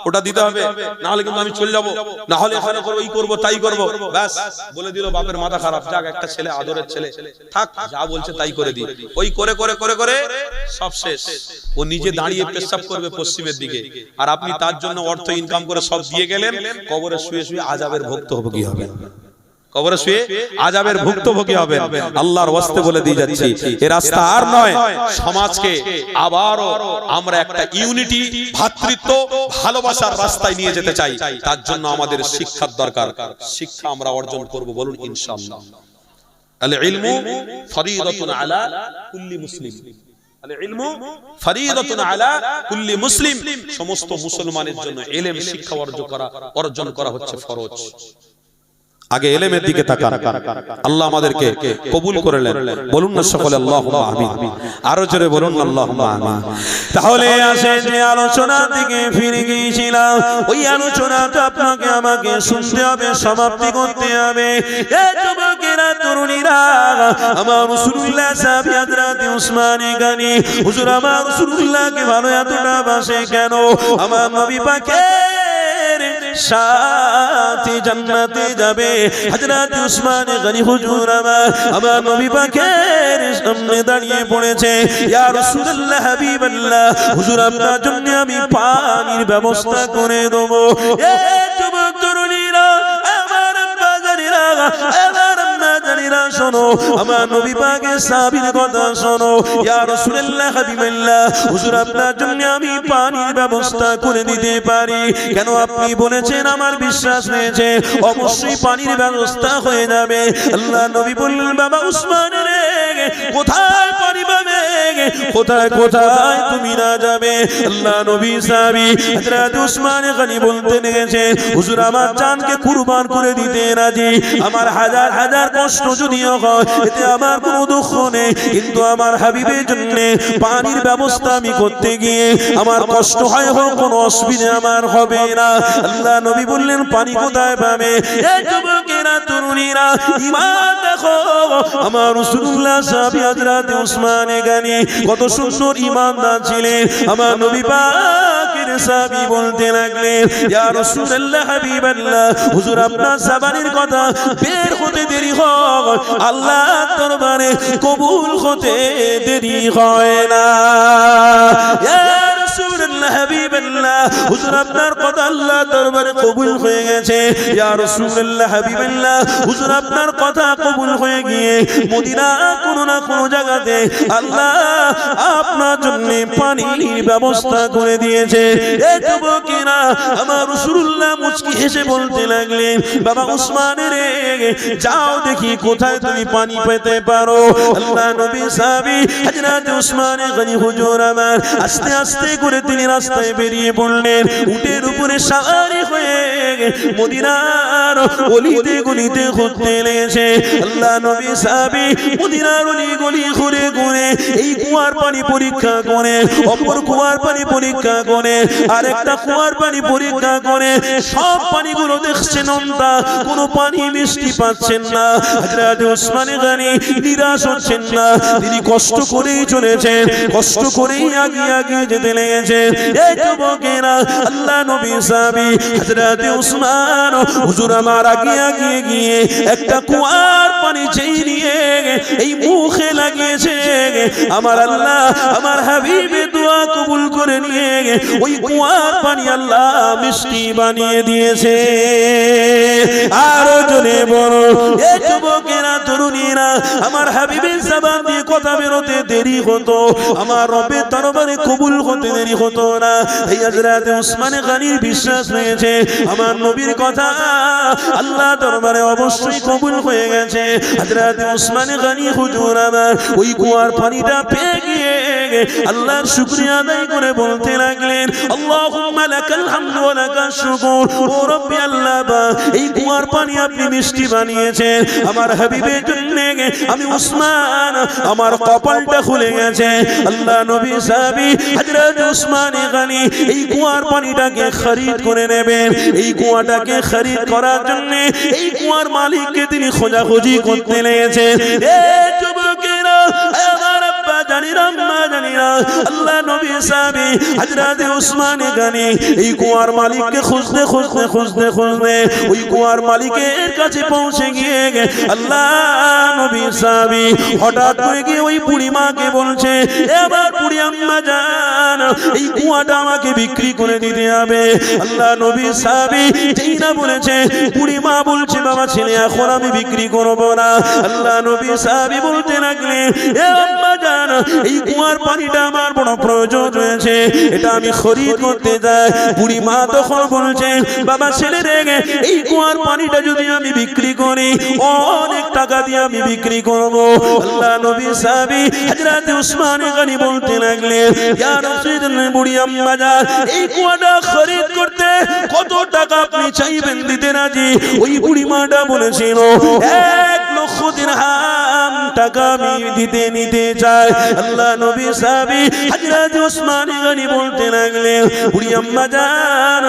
ওটা দিতে হবে, না হলে কিন্তু আমি চলে যাব, না হলে এখানে করবো, এই করবো তাই করবো। ব্যাস বলে দিল, বাপের মাথা খারাপ। যাক, একটা ছেলে, আদরের ছেলে, থাক, যা বলছে তাই করে দি। ওই করে করে করে করে সব শেষ। ও নিজে দাঁড়িয়ে পেশাব করবে পশ্চিমের দিকে, আর আপনি তার জন্য অর্থ ইনকাম করে সব দিয়ে গেলেন। কবরে শুয়ে শুয়ে আযাবের ভুক্তভোগী হবেন, কবরে শুয়ে আযাবের ভুক্তভোগী হবেন। আল্লাহর ওয়াস্তে বলে দিয়ে যাচ্ছি, এই রাস্তা আর নয়। সমাজকে আবারও আমরা একটা ইউনিটি, ভ্রাতৃত্ব, ভালোবাসার রাস্তায় নিয়ে যেতে চাই। তার জন্য আমাদের শিক্ষার দরকার। শিক্ষা আমরা অর্জন করব, বলুন ইনশাআল্লাহ। আল ইলমু ফরিদাতুন আলা কুল্লি মুসলিম, আল ইলমু ফরিদাতুন আলা কুল্লি মুসলিম। সমস্ত মুসলমানের জন্য ইলম, শিক্ষা অর্জন করা হচ্ছে ফরজ। আগে ইলমের দিকে তাকান, আল্লাহ আমাদেরকে কবুল করে নেন। বলুন না সকলে আল্লাহুম্মা আমিন, আরো জোরে বলুন আল্লাহুম্মা আমিন। তাহলে আসে যে আলোচনা থেকে ফিরে গিয়েছিলাম, ওই আলোচনাটা আপনাকে আমাকে শুনতে হবে, সমাপ্তি করতে হবে। এ যুবকেরা, তরুণীরা, আমার রাসূলুল্লাহ সাহাবী হযরত উসমান গনি হুজুর আমার রাসূলুল্লাহকে ভালো এতটা বাসে কেন? আমার নবী পাকের সাথে জান্নাতে যাবে। হযরত উসমান গনি হুজুর আমার নবী পাকের সামনে দাঁড়িয়ে পড়েছে, ইয়া রাসূলুল্লাহ, হাবিবাল্লাহ, হুজুর আপনার জন্য আমি পানির ব্যবস্থা করে দেব। এ যুবক তরুণীরা, আমার বাজারিরা, আমার মাদারিরা, শোনো, আমার নবী পাকের সাহাবীর কথা শোনো। ইয়া রাসূলুল্লাহ, হাবিবাল্লাহ, হুজুর আপনার জন্য আমি পানির ব্যবস্থা করে দিতে পারি। কেন? আপনি বলেছেন, আমার বিশ্বাস হয়েছে, অবশ্যই পানির ব্যবস্থা হয়ে যাবে। আল্লাহ নবী বললেন, বাবা উসমান রে, কোথায় পানি পাবে, কোথায় কোথায় তুমি না যাবে? আল্লাহ নবী সাহাবী হযরত উসমান গনি বলতে লেগেছে, হুজুর আমার জানকে কুরবান করে দিতে রাজি। আমার হাজার হাজার কষ্ট যদিও হয়, এতে আমার কোনো দুঃখ নেই, কিন্তু আমার হাবিবের জন্য পানির ব্যবস্থা আমি করতে গিয়ে আমার কষ্ট হয় হোক, কোনো অসুবিধা আমার হবে না। আল্লাহ নবী বললেন, পানি কোথায় পাবে? এই যুবকেরা, তরুণীরা, ঈমান দেখো, আমার রাসূলুল্লাহ সাহাবী হযরত উসমান গনি কত সুন্দর ঈমানদার ছিলেন। আমার নবী পাকের সাহাবী বলতে লাগলেন, ইয়া রাসূলুল্লাহ, হাবিবাল্লাহ, হুজুর আপনার জবানের কথা বের হতে দেরি হয়, আল্লাহর দরবারে কবুল হতে দেরি হয় না। ইয়া রাসূলুল্লাহ, হাবিবাল্লাহ, হুজুর আপনার কথা আল্লাহর দরবারে কবুল হয়ে গেছে। ইয়া রাসূলুল্লাহ, হাবিবাল্লাহ, হুজুর আপনার কথা কবুল হয়ে গিয়ে মদিনা কোনো না কোনো জায়গাতে আল্লাহ আপনার জন্য পানির ব্যবস্থা করে দিয়েছে। এই যুবকেরা, আমার রাসূলুল্লাহ মুচকি হেসে বলতে লাগলেন, বাবা উসমান রে, যাও দেখি কোথায় তুমি পানি পেতে পারো। আল্লাহ নবী সাহাবী হযরত উসমান গনি হুজুর আমার আস্তে আস্তে করে তিনি রাস্তায় বেরিয়ে পড়লেন। উটের উপরে সওয়ারি হয়ে মদিনার অলিতে গলিতে ঘুরতে লেগেছে। আল্লাহ নবী সাহাবী মদিনার অলি গলি ঘুরে ঘুরে এই কুয়ার পানি পরীক্ষা করে, অপর কুয়ার পানি পরীক্ষা করে, আরেকটা কুয়ার পানি পরীক্ষা করে, সব পানিগুলো দেখছেন নোনতা, কোনো পানি মিষ্টি পাচ্ছেন না। হযরত উসমান গনি নিরাশ হচ্ছেন না, তিনি কষ্ট করেই চলেছেন, কষ্ট করেই এগিয়ে এগিয়ে যেতে লেগেছেন। এই যুবকেরা, আল্লাহ নবী সাহাবী হযরত উসমান হুজুর আমার এগিয়ে এগিয়ে গিয়ে একটা কুয়ার পানি চেয়ে নিয়ে এই মুখে লাগিয়ে দিয়েছে আমার আল্লাহ আমার হাবিবের দোয়া কবুল করে নিয়ে ওই কুয়ার পানি আল্লাহ মিষ্টি বানিয়ে দিয়েছে। আরো জনে বড় এ যুবকেরা তরুণীরা আমার হাবিবের জবান দিয়ে কথা বেরোতে দেরি হতো, আমার রবের দরবারে কবুল হতে দেরি হতো না। এই হযরত উসমান গনির বিশ্বাস হয়েছে আমার নবীর কথা আল্লাহ দরবারে অবশ্যই কবুল হয়ে গেছে। হযরত উসমান গনি হুজুর আমার ওই কুয়ার পানিটা পেয়ে গিয়ে আল্লাহর শুকরিয়া আদায় করে বলতে লাগলেন, আল্লাহুম্মা লাকাল হামদু ওয়া লাকাশ শুকর। ও রব্বি আল্লাহ, এই কুয়ার পানি আপনি মিষ্টি বানিয়েছেন আমার হাবিবের জন্য, আমি উসমান আমার কপালটা খুলে গেছে। আল্লাহ নবী সাহাবী হযরত উসমান গনি এই কুয়ার পানিটাকে খরিদ করে নেবেন। এই কুয়াটাকে খরিদ করার জন্য এই কুয়ার মালিককে তিনি খোঁজাখুঁজি করতে লেগেছেন। এ যুবকেরা আমার আব্বা জানিরা মা জানিরা আল্লাহ নবী সাহাবী হযরত উসমান গনি এই কুয়ার মালিককে খুঁজতে খুঁজতে খুঁজতে খুঁজতে ওই কুয়ার মালিকের কাছে পৌঁছে গিয়ে আল্লাহ নবী সাহাবী হঠাৎ করে গিয়ে ওই বুড়ি মাকে বলছে, এবার বুড়ি আম্মা জান এই কুয়াটা আমাকে বিক্রি করে দিতে হবে। আল্লাহ নবী সাহাবী যেই না বলেছে বুড়ি মা বলছে, বাবা ছেলে এখন আমি বিক্রি করব না। আল্লাহ নবী সাহাবী বলতে লাগলেন, এ আম্মা জান এই কুয়ার পানিটা আমার বড় প্রয়োজন রয়েছে, এটা আমি খরিদ করতে যাই। বুড়ি মা তখন বলছে, বাবা ছেলে রেগে এই কুয়ার পানিটা যদি আমি বিক্রি করি অনেক টাকা দিয়ে আমি বিক্রি করব। আল্লাহ নবী সাহাবী হযরত উসমান গনি বলতে লাগলেন, ইয়া রাসূলুল্লাহ বুড়ি আম্মা জান এই কুয়াটা খরিদ করতে কত টাকা আপনি চাইবেন দিতে রাজি? ওই বুড়ি মাটা বলেছিল 1 লক্ষ দিরহাম টাকা আমি দিতে নিতে চাই। আল্লাহ নবী সাহাবী হযরত উসমান গনি বলতে লাগলেন, বুড়ি আম্মা জান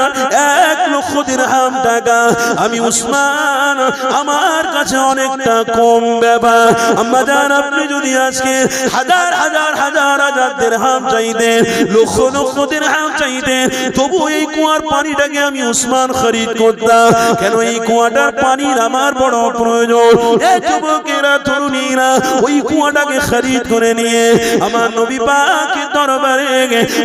1 লক্ষ দিরহাম টাকা আমি উসমান আমার কাছে অনেকটা কম ব্যাপার। আম্মা জান আপনি যদি আজকে হাজার হাজার হাজার হাজার দিরহাম চাইতেন, লক্ষ লক্ষ দিরহাম চাইতেন, তবু এই কুয়ার পানিটাকে আমি উসমান খরিদ করতাম। কেন এই কুয়াটার পানির আমার বড় প্রয়োজন। এই যুবকেরা তরুণীরা ওই কুয়াটাকে খরিদ করে নিয়ে আমার নবী পাকের দরবারে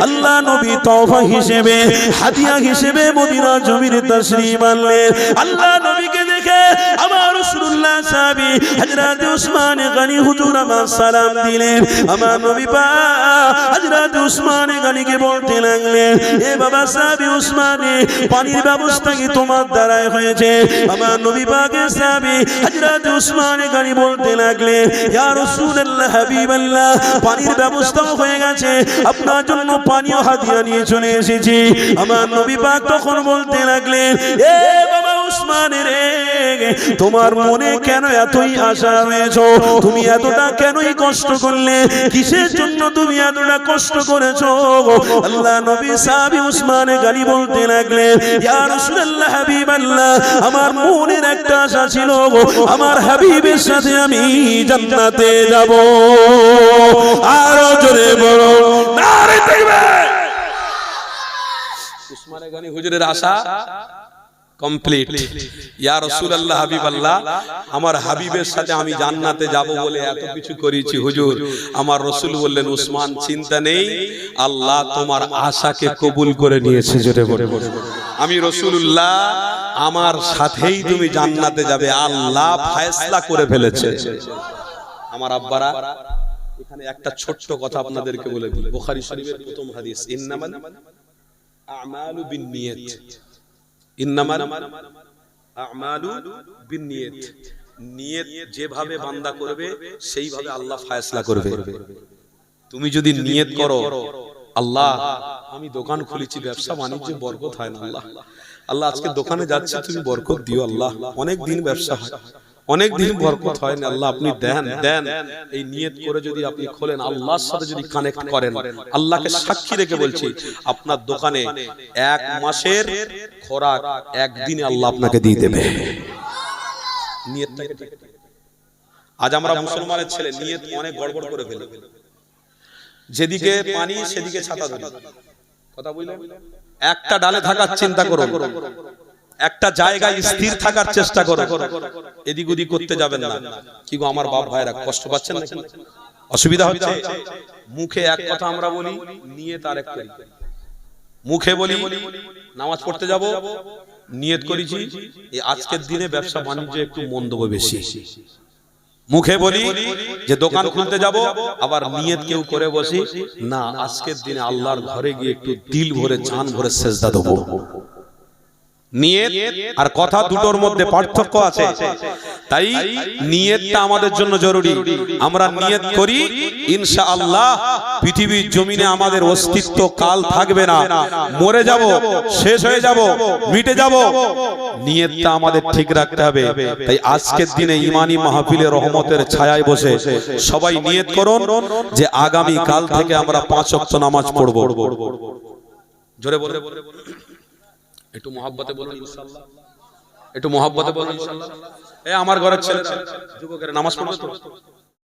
আল্লাহ নবী তওবা হিসেবে হাদিয়া হিসেবে মদিনা জমিনে তাশরীফ আনলেন। আল্লাহ নবীকে দেখে আমার রাসূলুল্লাহ সাহাবী হযরত উসমান গনি হুজুর আমার সালাম দিলেন। আমার নবী পাক হযরত উসমান গনিকে বলতে লাগলেন, এ বাবা সাহাবী উসমান পানির ব্যবস্থা কি তোমার দ্বারাই হয়েছে? আমার নবী পাকের সাহাবী হযরত উসমান গনি বলতে লাগলেন, ইয়া রাসূলুল্লাহ হাবিবাল্লাহ পানির ব্যবস্থা হয়ে গেছে, আপনার জন্য পানিও হাদিয়া নিয়ে চলে এসেছি। আমার নবী পাক তখন বলতে লাগলেন, এ বাবা উসমান রে তোমার মনে কেন এতই আশা রয়েছে? তুমি এতটা কেনই কষ্ট করলে? কিসের জন্য তুমি এতটা কষ্ট করেছো? আল্লাহ নবী সাহাবী উসমান গনি বলতে লাগলেন, ইয়া রাসূলুল্লাহ হাবিবাল্লাহ আমার মনের একটা আশা ছিল, আমার হাবিবের সাথে আমি জান্নাতে যাব। আরো জোরে বলো নারে তাকবীর। উসমান গনি হুজুরের আশা কমপ্লিট। ইয়া রাসূলুল্লাহ হাবিবাল্লাহ আমার হাবিবের সাথে আমি জান্নাতে যাব বলে এত কিছু করেছি হুজুর। আমার রাসূল বললেন, উসমান চিন্তা নেই, আল্লাহ তোমার আশাকে কবুল করে নিয়েছে। জোরে বলে আমি রাসূলুল্লাহ আমার সাথেই তুমি জান্নাতে যাবে, আল্লাহ ফয়সালা করে ফেলেছে। আমার আব্বারা এখানে একটা ছোট্ট কথা আপনাদেরকে বলে দিই। বুখারী শরীফের প্রথম হাদিস, ইন্নামাল আমালু বিন্নিয়াত, ইন্নামাল আমালু বিন্নিয়াত, নিয়ত যেভাবে বান্দা করবে সেইভাবে আল্লাহ ফয়সালা করবে। তুমি যদি নিয়ত করো আল্লাহ আমি দোকান খুলেছি, ব্যবসা বাণিজ্যে বরকত হয় না, আল্লাহ আল্লাহ আজকে দোকানে যাচ্ছে তুমি বরকত দিও, আল্লাহ অনেক দিন ব্যবসা হয় অনেক দিন বরকত হয় না, আল্লাহ আপনি দেন দেন। এই নিয়ত করে যদি আপনি খোলেন, আল্লাহর সাথে যদি কানেক্ট করেন, আল্লাহকে সাক্ষী রেখে বলছি আপনার দোকানে 1 মাসের খোরাক একদিনে আল্লাহ আপনাকে দিয়ে দেবে। নিয়তটাকে ঠিক। আজ আমরা মুসলমানের ছেলে নিয়ত অনেক গড়বড় করে ফেলে, যেদিকে পানি সেদিকে ছাতা ধরি। কথা বুঝলেন? একটা ডালে থাকার চিন্তা করো, একটা জায়গায় স্থির থাকার চেষ্টা করো, এদিক ওদিক করতে যাবেন না। কি গো আমার বাপ ভাইরা কষ্ট পাচ্ছেন নাকি? অসুবিধা হচ্ছে মুখে এক কথা আমরা বলি, নিয়ত আরেক করি। মুখে বলি নামাজ পড়তে যাব, নিয়ত করেছি এই আজকের দিনে ব্যবসা বাণিজ্য একটু মন্দ হবে বেশি। মুখে বলি যে দোকান খুলতে যাব, আবার নিয়ত কেউ করে বসি না আজকের দিনে আল্লাহর ঘরে গিয়ে একটু দিল ভরে জান ভরে সেজদা দেব। নিয়ত আর কথা দুটোর মধ্যে পার্থক্য আছে, তাই নিয়তটা আমাদের জন্য জরুরি। আমরা নিয়ত করি ইনশাআল্লাহ পৃথিবীর জমিনে আমাদের অস্তিত্ব কাল থাকবে না, মরে যাব, শেষ হয়ে যাব, মিটে যাব। নিয়তটা আমাদের ঠিক রাখতে হবে। তাই আজকের দিনে ইমানি মাহফিলে রহমতের ছায়ায় বসে সবাই নিয়ত করুন যে আগামী কাল থেকে আমরা 5 ওয়াক্ত নামাজ পড়ব। জোরে বলে একটু মহব্বতে বলুন ইনশাআল্লাহ, একটু মহব্বতে বলুন ইনশাআল্লাহ। এই আমার ঘরের ছেলেরা যুবকেরা নামাজ পড়বে তো?